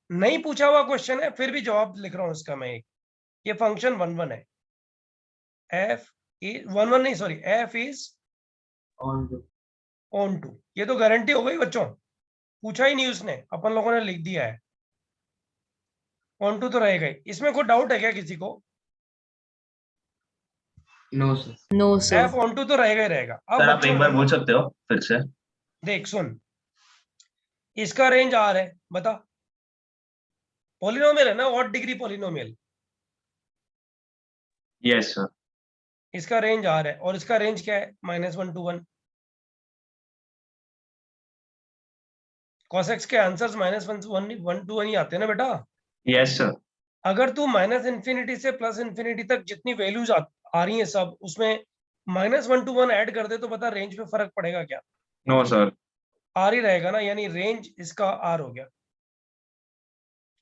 नहीं पूछा हुआ क्वेश्चन है, फिर भी जवाब लिख रहा हूं इसका मैं एक। ये फंक्शन 1 1 है, f इज 1 1 नहीं sorry, f is on onto. ये तो गारंटी हो गई बच्चों, पूछा ही नहीं उसने, अपन लोगों ने लिख दिया है। ऑन टू तो रहेगा ही। इसमें कोई डाउट है क्या किसी को? No sir. No, sir. f onto तो रहेगा ही रहेगा। अब सर आप बच्चों एक बार बोल सकते हो फिर से? देख सुन, इसका रेंज R है, बता। पॉलिनोमियल है ना, what degree polynomial? Yes sir. इसका रेंज R है और इसका रेंज क्या है? -1 to 1। cos x के आंसर्स -1 to 1 ही आते हैं ना बेटा। Yes sir. अगर तू -इंफिनिटी से +इंफिनिटी तक जितनी वैल्यूज आ रही हैं सब, उसमें -1 to 1 ऐड कर दे तो बता रेंज पे फर्क पड़ेगा क्या? No sir. R ही रहेगा ना, यानी रेंज इसका R हो गया।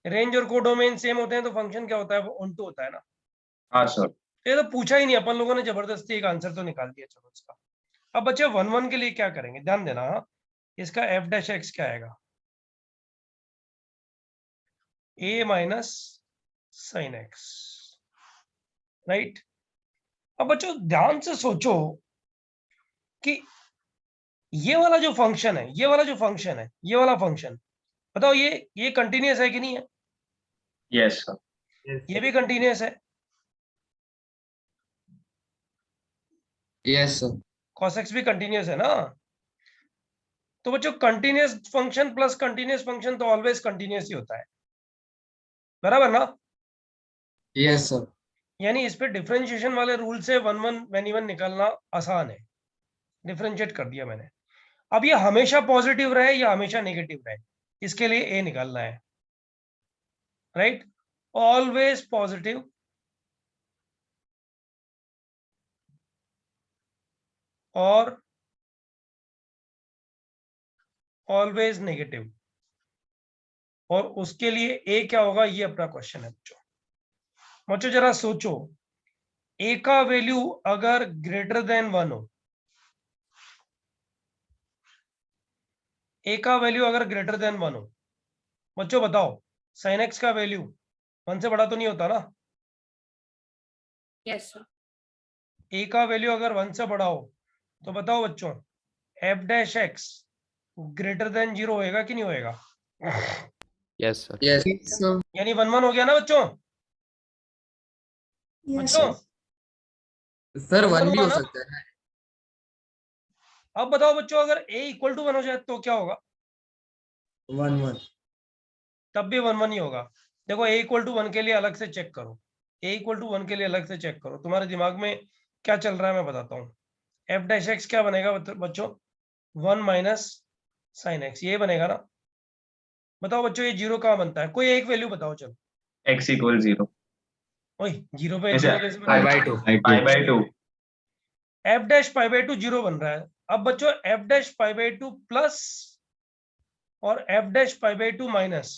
रेंज और कोडोमेन सेम होते हैं तो फंक्शन क्या होता है? वो ऑन टू होता है ना। हाँ सर। ये तो पूछा ही नहीं, अपन लोगों ने जबरदस्ती एक आंसर तो निकाल दिया। चलो इसका अब बच्चे 1 1 के लिए क्या करेंगे, ध्यान देना। हाँ, इसका f' क्या आएगा? a minus sine x, right. अब बच्चों ध्यान से सोचो कि ये वाला जो फंक्शन है, ये वाला जो फंक्शन है, ये वाला फंक्शन, बताओ ये कंटिन्यूअस है कि नहीं है? Yes sir. ये भी कंटिन्यूअस है। Yes sir. cos x भी कंटिन्यूअस है ना। तो बच्चों continuous function plus continuous function तो ऑलवेज कंटिन्यूअस ही होता है, बराबर ना। Yes sir. यानी इस पे डिफरेंशिएशन वाले रूल से 1 1 1 निकालना आसान है। डिफरेंशिएट कर दिया मैंने। अब ये हमेशा पॉजिटिव रहे या हमेशा नेगेटिव रहे, इसके लिए ए निकालना है, राइट। ऑलवेज पॉजिटिव और ऑलवेज नेगेटिव, और उसके लिए ए क्या होगा, ये अपना क्वेश्चन है बच्चों। बच्चों जरा सोचो, ए का वैल्यू अगर ग्रेटर देन 1 हो, ए का वैल्यू अगर ग्रेटर देन 1 हो, बच्चों बताओ साइन एक्स का वैल्यू 1 से बड़ा तो नहीं होता ना। Yes, sir. ए का वैल्यू अगर 1 से बड़ा हो तो बताओ बच्चों f' ग्रेटर देन 0 होएगा कि नहीं होएगा? Yes sir. Yes Yes, sir. यानी 1 1 हो गया ना बच्चों। Yes, बच्चों sir. सर, 1 1 1 भी हुआ हो ना। सकता है ना। अब बताओ बच्चों अगर a इक्वल टू 1 हो जाए तो क्या होगा? 1 1। तब भी 1 1 ही होगा। देखो a इक्वल टू 1 के लिए अलग से चेक करो, a इक्वल टू 1 के लिए अलग से चेक करो, तुम्हारे दिमाग में क्या चल रहा है मैं बताता हूँ। f' क्या बनेगा बच्चों? 1 माइनस साइन एक्स, ये बनेगा ना। बताओ बच्चों ये 0 कहाँ बनता है? कोई एक वैल्यू बताओ चलो। x = 0। ओए 0 पे ऐसे 0 कैसे पाई बनेगा? बाय 2। π/2। f'π/2 0 बन रहा है। अब बच्चों f'π/2 प्लस और f'π/2 माइनस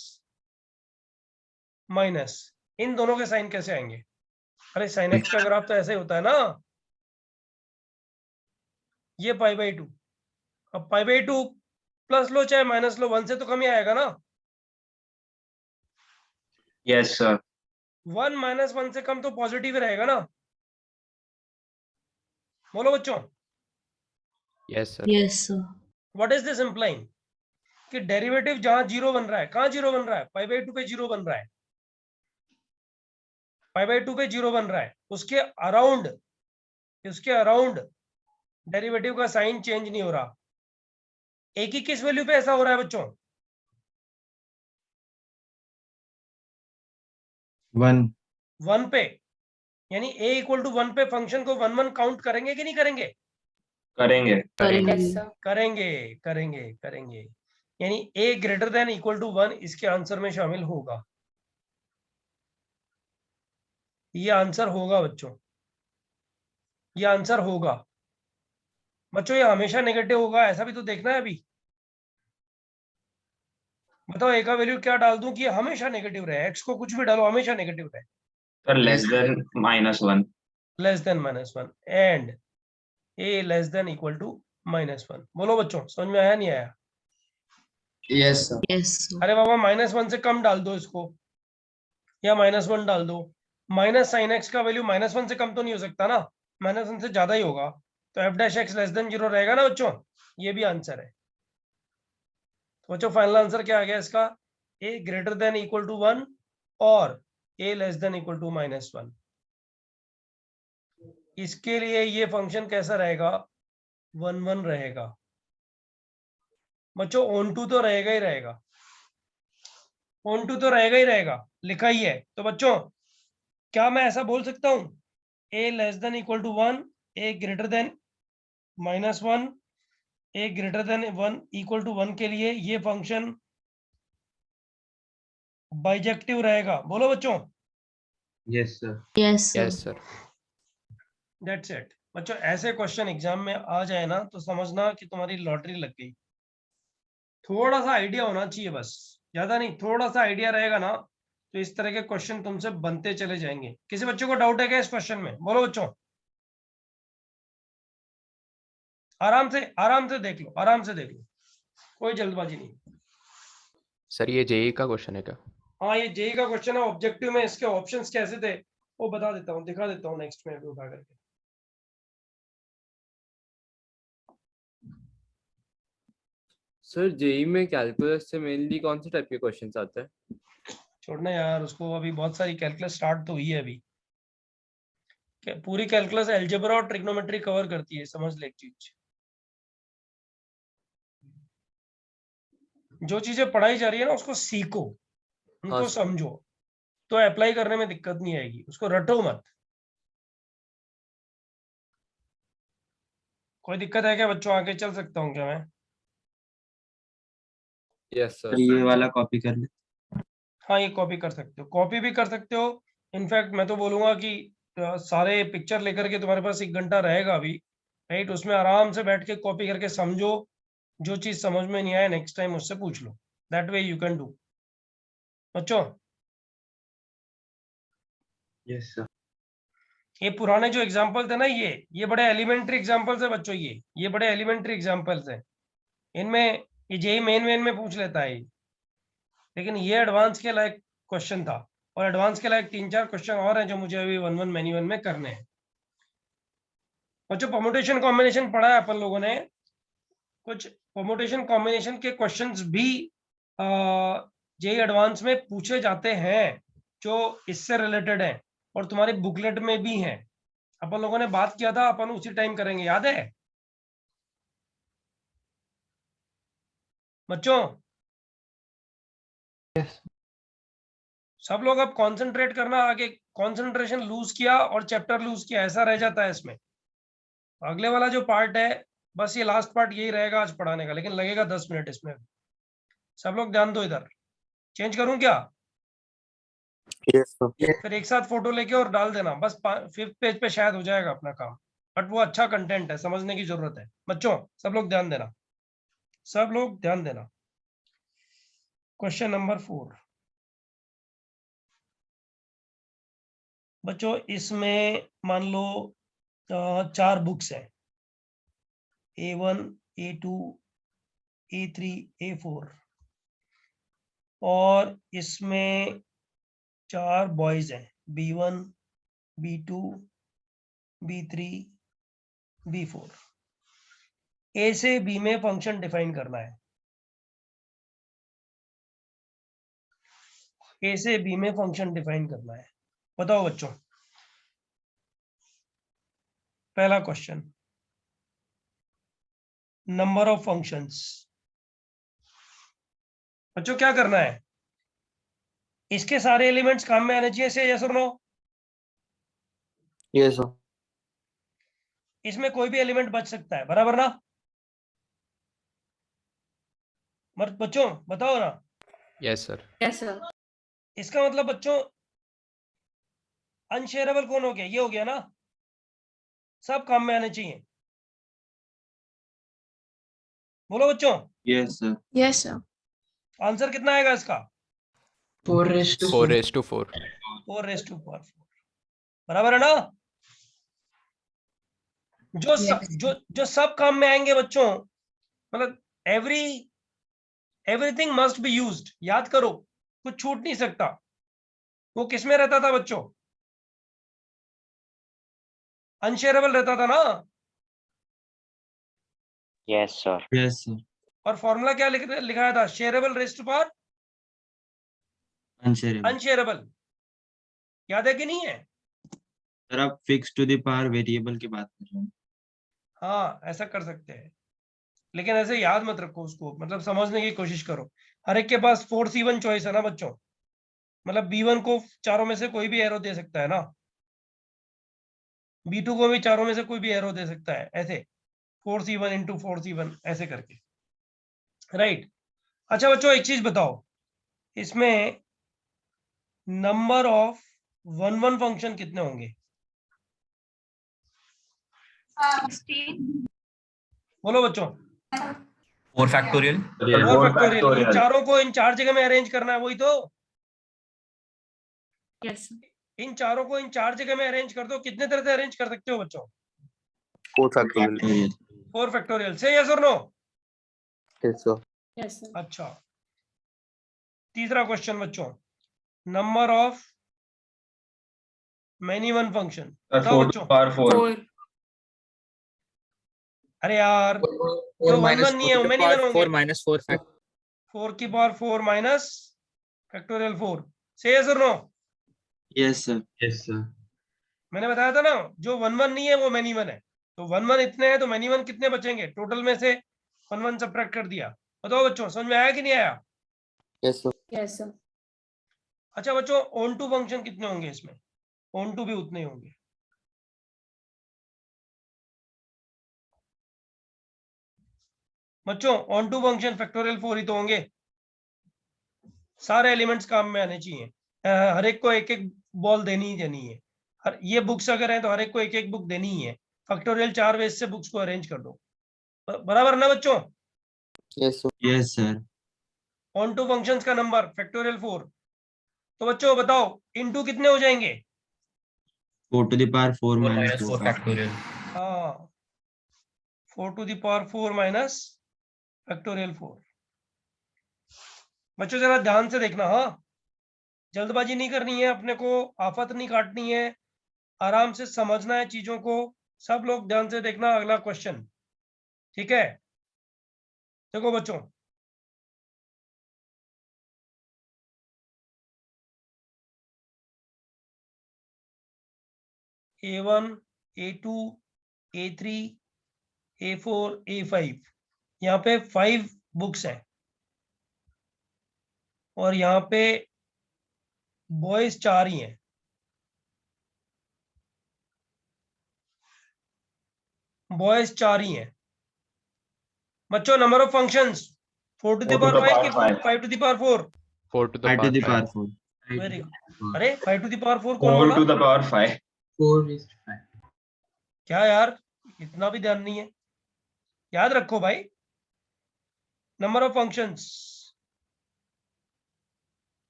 माइनस, इन दोनों के साइन कैसे आएंगे? अरे साइन एक्स का ग्राफ तो ऐसे ही होता है ना, ये π/2। अब π/2 प्लस लो चाहे माइनस लो, 1 से तो कम ही आएगा ना। Yes sir. 1 माइनस 1 से कम तो पॉजिटिव ही रहेगा ना। बोलो बच्चों, yes sir. Yes, sir. What is this implying? कि डेरिवेटिव जहां 0 बन रहा है, कहां 0 बन रहा है? π/2 पे 0 बन रहा है, π/2 पे 0 बन रहा है, उसके अराउंड डेरिवेटिव का साइन चेंज नहीं हो रहा। एक ही किस वैल्यू पे ऐसा हो रहा है बच्चों? 1 1 पे। यानी a इक्वल टू 1 पे फंक्शन को 1 1 काउंट करेंगे कि नहीं करेंगे? करेंगे। Yes, sir. करेंगे करेंगे करेंगे। यानी a greater than equal to 1 इसके आंसर में शामिल होगा। ये आंसर होगा बच्चों, ये आंसर होगा बच्चों। ये हमेशा नेगेटिव होगा ऐसा भी तो देखना है अभी। बताओ a का वैल्यू क्या डाल दूं कि ये हमेशा नेगेटिव रहे? x को कुछ भी डालो हमेशा नेगेटिव रहे। Sir less than -1। Less than -1 and a less than equal to -1। बोलो बच्चों, समझ में आया नहीं आया? Yes sir. Yes, sir. अरे बाबा -1 से कम डाल दो इसको, या -1 डाल दो। माइनस साइन एक्स का वैल्यू -1 से कम तो नहीं हो सकता ना, -1 से ज्यादा ही होगा, तो f dash x less than 0 रहेगा ना बच्चों। ये भी आंसर है। तो बच्चों फाइनल आंसर क्या आ गया इसका? a greater than equal to 1 और a less than equal to -1। इसके लिए ये फंक्शन कैसा रहेगा? 1 1 रहेगा बच्चों। ऑन टू तो रहेगा ही रहेगा, ऑन टू तो रहेगा ही रहेगा, लिखा ही है। तो बच्चों क्या मैं ऐसा बोल सकता हूं, a less than equal to 1, a greater than -1, a greater than 1 equal to 1 के लिए ये फंक्शन बाइजेक्टिव रहेगा। बोलो बच्चों। Yes sir. Yes, sir. Yes sir. That's it बच्चों। ऐसे क्वेश्चन एग्जाम में आ जाए ना तो समझना कि तुम्हारी लॉटरी लग गई। थोड़ा सा आइडिया होना चाहिए बस, ज्यादा नहीं, थोड़ा सा आइडिया रहेगा ना तो इस तरह के क्वेश्चन तुमसे बनते चले जाएंगे। किसी बच्चों को डाउट है क्या इस क्वेश्चन में? बोलो बच्चों। आराम से देख लो, आराम से देख लो, कोई जल्दबाजी नहीं। सर ये जेई का क्वेश्चन है क्या? हाँ ये जेई का क्वेश्चन है। ऑब्जेक्टिव में इसके ऑप्शंस कैसे थे वो बता देता हूँ, दिखा देता हूँ नेक्स्ट में अभी उठा करके। सर जेई में कैलकुलस से मेनली कौन से टाइप के क्वेश्चंस आते हैं? छोड़ना यार उसको, अभी बहुत सारी कैलकुलस स्टार्ट तो हुई है अभी। पूरी कैलकुलस अलजेब्रा और ट्रिग्नोमेट्री कवर करती है, समझ ले एक चीज। जो चीजें पढ़ाई जा रही है ना उसको सीखो, उनको हाँ। समझो, तो अप्लाई करने में दिक्कत नहीं आएगी। उसको रटो मत। कोई दिक्कत है क्या बच्चों? आगे चल सकता हूँ क्या मैं? Yes sir. ये वाला कॉपी कर ले। हाँ ये कॉपी कर सकते हो, कॉपी भी कर सकते हो। इनफैक्ट मैं तो बोलूंगा कि सारे पिक्चर लेकर के तुम्हारे पास 1 घंटा रहेगा अभी, राइट? उसमें आराम से बैठ के कॉपी करके समझो। जो चीज समझ में नहीं आए नेक्स्ट टाइम उससे पूछ लो। That way you can do बच्चों। Yes sir. ये पुराने जो एग्जाम्पल थे ना, ये बड़े एलिमेंट्री एग्जाम्पल्स है बच्चों। ये बड़े एलिमेंट्री एग्जाम्पल्स हैं। इनमें ये जेई मेन में पूछ लेता है, लेकिन ये एडवांस के लायक क्वेश्चन था। और एडवांस के लायक 3-4 क्वेश्चन और हैं जो मुझे अभी 1-1 मैनी 1 में करने हैं बच्चों। परम्यूटेशन कॉम्बिनेशन पढ़ा है अपन लोगों ने। कुछ परम्यूटेशन कॉम्बिनेशन के क्वेश्चंस भी जेई एडवांस में पूछे जाते हैं जो इससे रिलेटेड है, और तुम्हारी बुकलेट में भी है। अपन लोगों ने बात किया था, अपन उसी टाइम करेंगे, याद है बच्चों? Yes. सब लोग अब कंसंट्रेट करना। आगे कंसंट्रेशन लूज किया और चैप्टर लूज किया, ऐसा रह जाता है इसमें। अगले वाला जो पार्ट है, बस ये लास्ट पार्ट यही रहेगा आज पढ़ाने का, लेकिन लगेगा 10 मिनट इसमें। सब लोग ध्यान दो। इधर चेंज करूं क्या? Yes sir. फिर एक साथ फोटो लेके और डाल देना, बस 5th पेज पे शायद हो जाएगा अपना काम। बट वो अच्छा कंटेंट है, समझने की जरूरत है बच्चों। सब लोग ध्यान देना, सब लोग ध्यान देना। क्वेश्चन नंबर 4 बच्चों, इसमें मान लो 4 बुक्स हैं, A1, A2, A3, A4, और इसमें 4 बॉयज हैं, B1, B2, B3, B4। ए से बी में फंक्शन डिफाइन करना है। ए से बी में फंक्शन डिफाइन करना है। बताओ बच्चों। पहला क्वेश्चन, नंबर ऑफ फंक्शंस। बच्चों क्या करना है? इसके सारे एलिमेंट्स काम में आने चाहिए, से यस और नो? Yes sir. इसमें कोई भी एलिमेंट बच सकता है, बराबर ना? मत बच्चों बताओ ना। Yes sir. Yes, sir. इसका मतलब बच्चों अनशेयरेबल कौन हो गया? ये हो गया ना। सब काम में आने चाहिए। बोलो बच्चों, yes sir. Yes, sir. Answer कितना आएगा इसका? 4 raised to 4. 4:4। 4 raised to 4, बराबर है ना? जो सब काम में आएंगे बच्चों, मतलब एवरीथिंग मस्ट बी यूज्ड, याद करो, कुछ छूट नहीं सकता। वो किस में रहता था बच्चों? अनशेयरेबल रहता था ना। Yes sir. Yes sir. और फॉर्मूला क्या लिखाया था? Shareable raise to power unshareable. Unshareable. याद है कि नहीं है? सर आप fix to the power variable की बात कर रहे हैं। हाँ, ऐसा कर सकते हैं, लेकिन ऐसे याद मत रखो उसको, मतलब समझने की कोशिश करो। हर एक के पास 4C1 चॉइस है ना बच्चों, मतलब B1 को चारों में से कोई भी एरो दे सकता है ना, B2 को भी चारों में से कोई भी एरो दे सकता है, ऐसे 4C1 इंटू 4C1 ऐसे करके, राइट। अच्छा बच्चों, एक चीज बताओ, इसमें नंबर ऑफ 1 फंक्शन कितने होंगे? बोलो बच्चों। 4 फैक्टोरियल। 4 फैक्टोरियल। इन चारों को इन 4 जगह में अरेंज करना है, वही तो। Yes. इन चारों को इन 4 जगह में अरेंज कर दो। कितने तरह से अरेंज कर सकते हो बच्चों? 4 फैक्टोरियल। 4 फैक्टोरियल से, यस और no? Yes sir. Yes, sir. अच्छा, तीसरा क्वेश्चन बच्चों, number of many one function बताओ बच्चों। 4. अरे यार, जो 1 1 नहीं है वो मैनी वन होंगे। 4 minus 4 fact. 4 की पावर 4 माइनस फैक्टोरियल 4 से, यस और no? Yes sir. Yes sir. मैंने बताया था ना, जो 1 1 नहीं है वो मैनी वन है। तो 1 1 इतने हैं तो मैनी वन कितने बचेंगे? टोटल में से 1 1 सब्ट्रैक्ट कर दिया। बताओ बच्चों, समझ में आया कि नहीं आया? Yes sir. Yes, sir. अच्छा बच्चों, ऑन टू फंक्शन कितने होंगे इसमें? ऑन टू भी उतने ही होंगे। बच्चों, ऑन टू फंक्शन फैक्टोरियल 4 ही तो होंगे। सारे एलिमेंट्स काम में आने चाहिए। हर एक को एक एक बॉल देनी ही देनी है। हर ये बुक्स अगर है तो हर एक को एक एक बुक देनी ही है। फैक्टोरियल 4 वेज से बुक्स को अरेंज कर दो, बराबर ना बच्चों? Yes sir. Yes sir. Onto functions का नंबर फैक्टोरियल 4। तो बच्चों बताओ, इनटू कितने हो जाएंगे? 4 to the power 4 minus 4 factorial. हाँ, 4 to the power 4 minus factorial 4। बच्चों जरा ध्यान से देखना, हाँ, जल्दबाजी नहीं करनी है, अपने को आफत नहीं काटनी है, आराम से समझना है चीजों को। सब लोग ध्यान से देखना अगला क्वेश्चन, ठीक है? देखो बच्चों, A1 A2 A3 A4 A5, यहाँ पे 5 बुक्स हैं और यहाँ पे बॉयज 4 ही हैं। बॉयज 4 ही हैं बच्चों। Number of functions 4 to the power 5 की 5 to the power 4? 4 to the 5 to the power power 5. 4। Very good. अरे 5 to the power 4 कौन 4 बोला? to the power 5. 4 is 5। क्या यार, इतना भी ध्यान नहीं है? याद रखो भाई, नंबर ऑफ फंक्शंस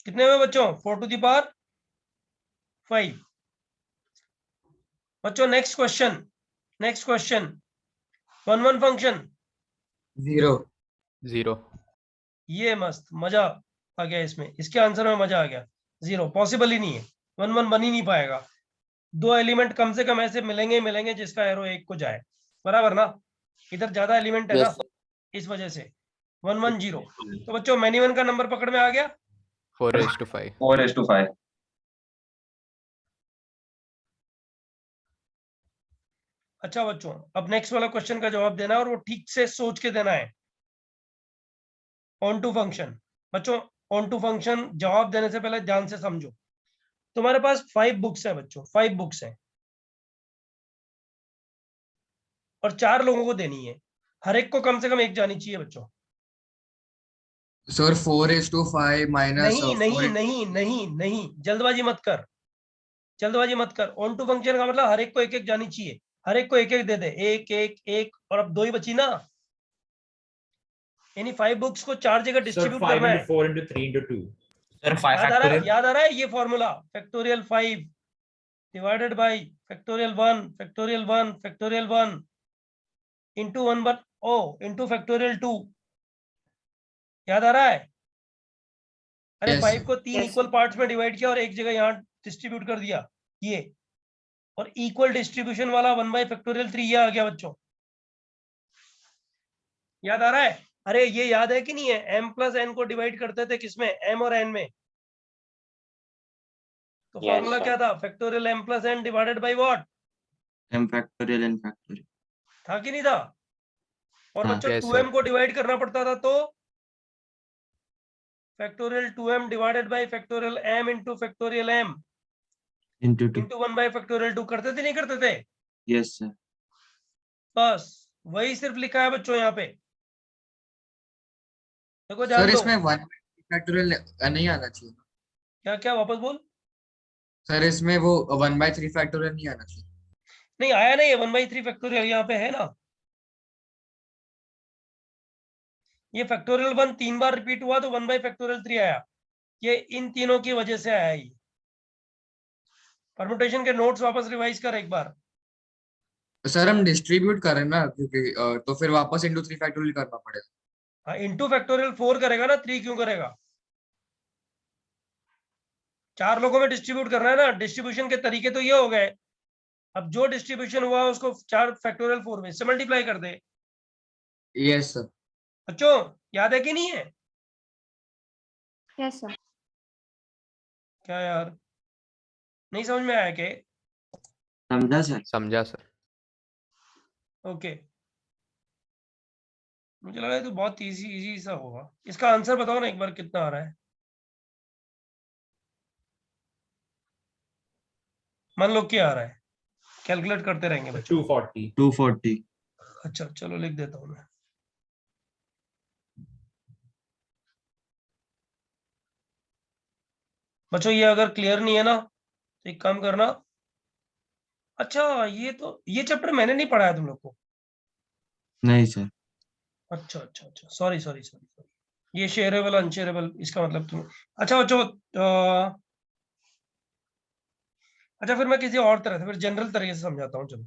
कितने हुए बच्चों? 4 to the power 5। बच्चों next question, next question, 1 1 function 0। 0. ये मस्त, मजा आ गया इसमें, इसके आंसर में मजा आ गया। 0 पॉसिबल ही नहीं है, 1 1 बन ही नहीं पाएगा। 2 एलिमेंट कम से कम ऐसे मिलेंगे ही मिलेंगे जिसका एरो 1 को जाए, बराबर ना? इधर ज्यादा एलिमेंट है ना, इस वजह से 1 1 0। तो बच्चों मैनी वन का नंबर पकड़ में आ गया। 4:5. 4:5. अच्छा बच्चों, अब नेक्स्ट वाला क्वेश्चन का जवाब देना है और वो ठीक से सोच के देना है। ऑन टू फंक्शन बच्चों, ऑन टू फंक्शन जवाब देने से पहले ध्यान से समझो। तुम्हारे पास 5 बुक्स है बच्चों, 5 बुक्स हैं और 4 लोगों को देनी है। हर एक को कम से कम एक जानी चाहिए बच्चों। सर 4:5 माइनस नहीं नहीं नहीं नहीं नहीं, जल्दबाजी मत कर, जल्दबाजी मत कर। ऑन टू फंक्शन का मतलब हर एक को एक एक जानी चाहिए। हर एक को एक एक दे दे, एक एक एक, और अब 2 ही बची ना, यानी 5 बुक्स को 4 जगह डिस्ट्रीब्यूट करना है। 4 into 3 into 2। सर 5 याद आ रहा है ये formula? Factorial 5 divided by factorial 1 factorial 1 factorial 1 into 1 but oh into factorial 2। याद आ रहा है? अरे Yes, 5 sir. को 3 Yes, इक्वल sir. पार्ट्स में डिवाइड किया और एक जगह यहाँ डिस्ट्रीब्यूट कर दिया ये, और इक्वल डिस्ट्रीब्यूशन वाला 1 बाई फैक्टोरियल 3 ये आ गया बच्चों। याद आ रहा है? अरे ये याद है कि नहीं है? m प्लस n को डिवाइड करते थे किसमें? m और n में। तो Yes, फॉर्मूला sir. क्या था? Factorial m plus n divided by what m factorial n factorial. था कि नहीं था? और हाँ। बच्चों Yes, 2m sir. को डिवाइड करना पड़ता था तो factorial 2m divided by factorial m into factorial m Into 2. Into 1 by factorial 2 करते थे नहीं करते थे? Yes, sir. बस वही सिर्फ लिखा है बच्चों यहाँ पे। देखो सर ध्यान दो। इसमें 1 फैक्टोरियल नहीं आना चाहिए। क्या क्या वापस बोल। सर इसमें वो 1/3 फैक्टोरियल नहीं आना चाहिए। नहीं आया नहीं है 1/3 फैक्टोरियल यहाँ पे है ना। ये फैक्टोरियल 1 3 बार रिपीट हुआ तो 1 बाई फैक्टोरियल 3 आया। ये इन तीनों की वजह से आया। ये परमुटेशन के नोट्स वापस रिवाइज कर एक बार। सर हम डिस्ट्रीब्यूट करें ना, क्योंकि तो फिर वापस इंटू 3 फैक्टोरियल करना पड़ेगा। हाँ इंटू फैक्टोरियल 4 करेगा ना, 3 क्यों करेगा? 4 लोगों में डिस्ट्रीब्यूट करना है ना। डिस्ट्रीब्यूशन के तरीके तो ये हो गए। अब जो डिस्ट्रीब्यूशन हुआ उसको 4 फैक्टोरियल 4 में से मल्टीप्लाई कर दे। Yes sir. बच्चों याद है कि नहीं है? Yes, sir. क्या यार नहीं समझ में आया के? समझा सर? समझा सर। ओके मुझे लगा ये तो बहुत इजी सा होगा। इसका आंसर बताओ ना एक बार कितना आ रहा है। मान लो क्या आ रहा है, कैलकुलेट करते रहेंगे बच्चों। 240. 240. अच्छा चलो लिख देता हूँ मैं। बच्चों ये अगर क्लियर नहीं है ना तो एक काम करना। अच्छा ये चैप्टर मैंने नहीं पढ़ाया तुम लोग को। नहीं सर. अच्छा अच्छा अच्छा सॉरी सॉरी सॉरी सॉरी। ये शेयरेबल अनशेयरेबल इसका मतलब तुम। अच्छा बच्चों अच्छा फिर मैं किसी और तरह से फिर जनरल तरीके से समझाता हूँ। चलो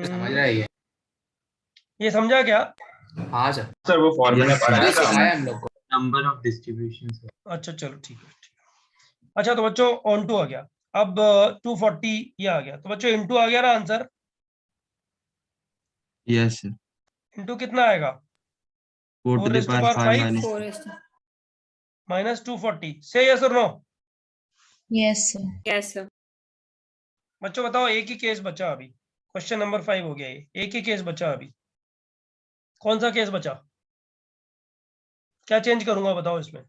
समझ रहा है ये समझा क्या? हाँ सर. सर वो फॉर्मूला Yes, sir. पढ़ाया था हमने। हम लोग को. Number of distributions. अच्छा चलो ठीक है ठीक है। अच्छा तो बच्चों ऑन टू आ गया। अब 240 ये आ गया तो बच्चों इनटू आ गया ना आंसर। Yes sir. इनटू कितना आएगा? 4 to the raised to power power 5 5 minus. 4 is to. minus 240 से यस और no? Yes, sir. Yes, sir. बच्चों बताओ एक ही केस बचा अभी। क्वेश्चन नंबर 5 हो गया ये। एक ही केस बचा अभी। कौन सा केस बचा? क्या चेंज करूंगा बताओ इसमें?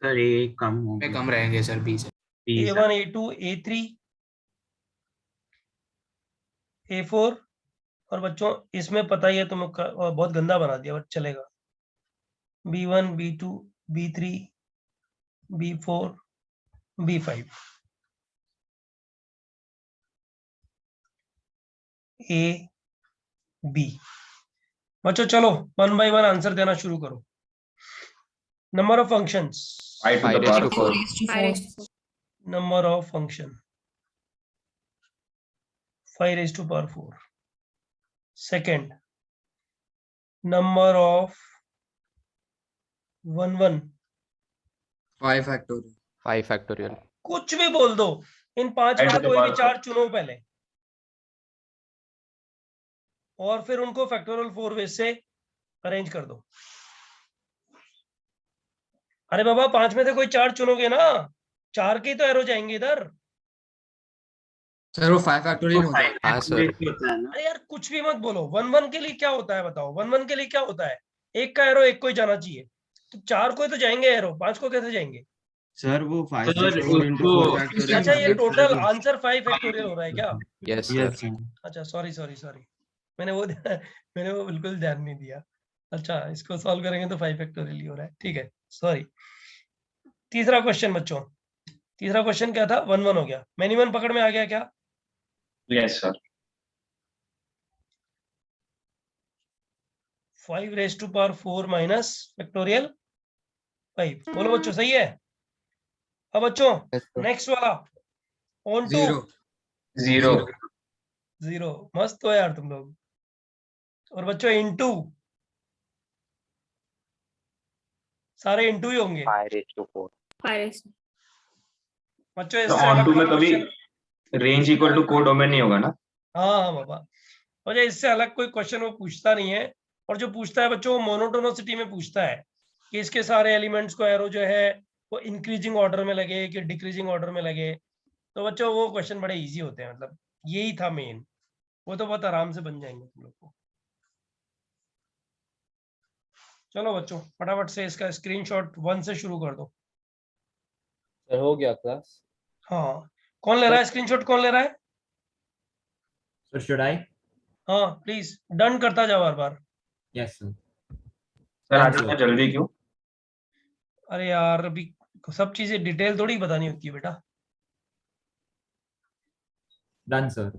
सर ये कम हो में कम रहेंगे सर. B से. A1 A2 A3 A4 और बच्चों इसमें पता ही है तुम लोग का बहुत गंदा बना दिया बट चलेगा। B1 B2 B3 B4 B5 A B। बच्चों चलो 1 बाय 1 आंसर देना शुरू करो। Number of functions 5 to the 5 raised power to 4. 4. Raised to 5 4. is to 4. Number of function 5 raised to power 4। Second number of 1 1 5 factorial. 5 factorial. कुछ भी बोल दो। इन 5 में 5 से to the कोई भी power 4 चुनो पहले और फिर उनको फैक्टोरियल 4 वे से अरेंज कर दो। अरे बाबा 5 में से कोई 4 चुनोगे ना, 4 के ही तो एरो जाएंगे इधर। सर वो 5 फैक्टोरियल हो जाएगा। हाँ सर। अरे यार कुछ भी मत बोलो। 1 1 के लिए क्या होता है बताओ? 1 1 के लिए क्या होता है? एक का एरो एक को ही जाना चाहिए। तो 4 को ही तो जाएंगे एरो, 5 को कैसे जाएंगे? सर वो 5 सर, to 4 into 4 उसको- factorial. अच्छा ये टोटल Yes, आंसर 5 फैक्टोरियल हो रहा है क्या? Yes sir. yes sir. अच्छा सॉरी सॉरी सॉरी मैंने वो बिल्कुल ध्यान नहीं दिया। अच्छा इसको सॉल्व करेंगे तो 5 फैक्टोरियल ही हो रहा है। ठीक है सॉरी। तीसरा क्वेश्चन बच्चों, तीसरा क्वेश्चन क्या था? 1 1 हो गया। मिनिमम पकड़ में आ गया क्या? Yes sir. 5 raised to power 4 minus factorial 5। बोलो बच्चों सही है? अब बच्चों Yes, sir. नेक्स्ट वाला ऑन टू 0 0 0 मस्त हो यार तुम लोग। और बच्चों इनटू, सारे इनटू ही होंगे 5/4 बच्चों। तो इससे ऑन अलग टू में कोई कभी question, range equal to codomain नहीं होगा ना? हाँ बाबा, बच्चों इससे अलग कोई क्वेश्चन वो पूछता नहीं है। और जो पूछता है बच्चों वो मोनोटोनिसिटी में पूछता है कि इसके सारे एलिमेंट्स को एरो जो है वो इंक्रीजिंग ऑर्डर में लगे कि डिक्रीजिंग ऑर्डर में लगे। तो बच्चों वो क्वेश्चन बड़े इजी होते हैं, मतलब यही था मेन। वो तो बहुत आराम से बन जाएंगे तुम लोग को। चलो बच्चों फटाफट से इसका स्क्रीनशॉट 1 से शुरू कर दो। सर हो गया क्लास? हाँ, कौन ले रहा है स्क्रीनशॉट, कौन ले रहा है? So should I? हाँ प्लीज डन करता जाओ बार बार। Yes, sir. सर आज Done, इतना sir. जल्दी क्यों? अरे यार अभी सब चीजें डिटेल थोड़ी बतानी होती है बेटा। Done, sir.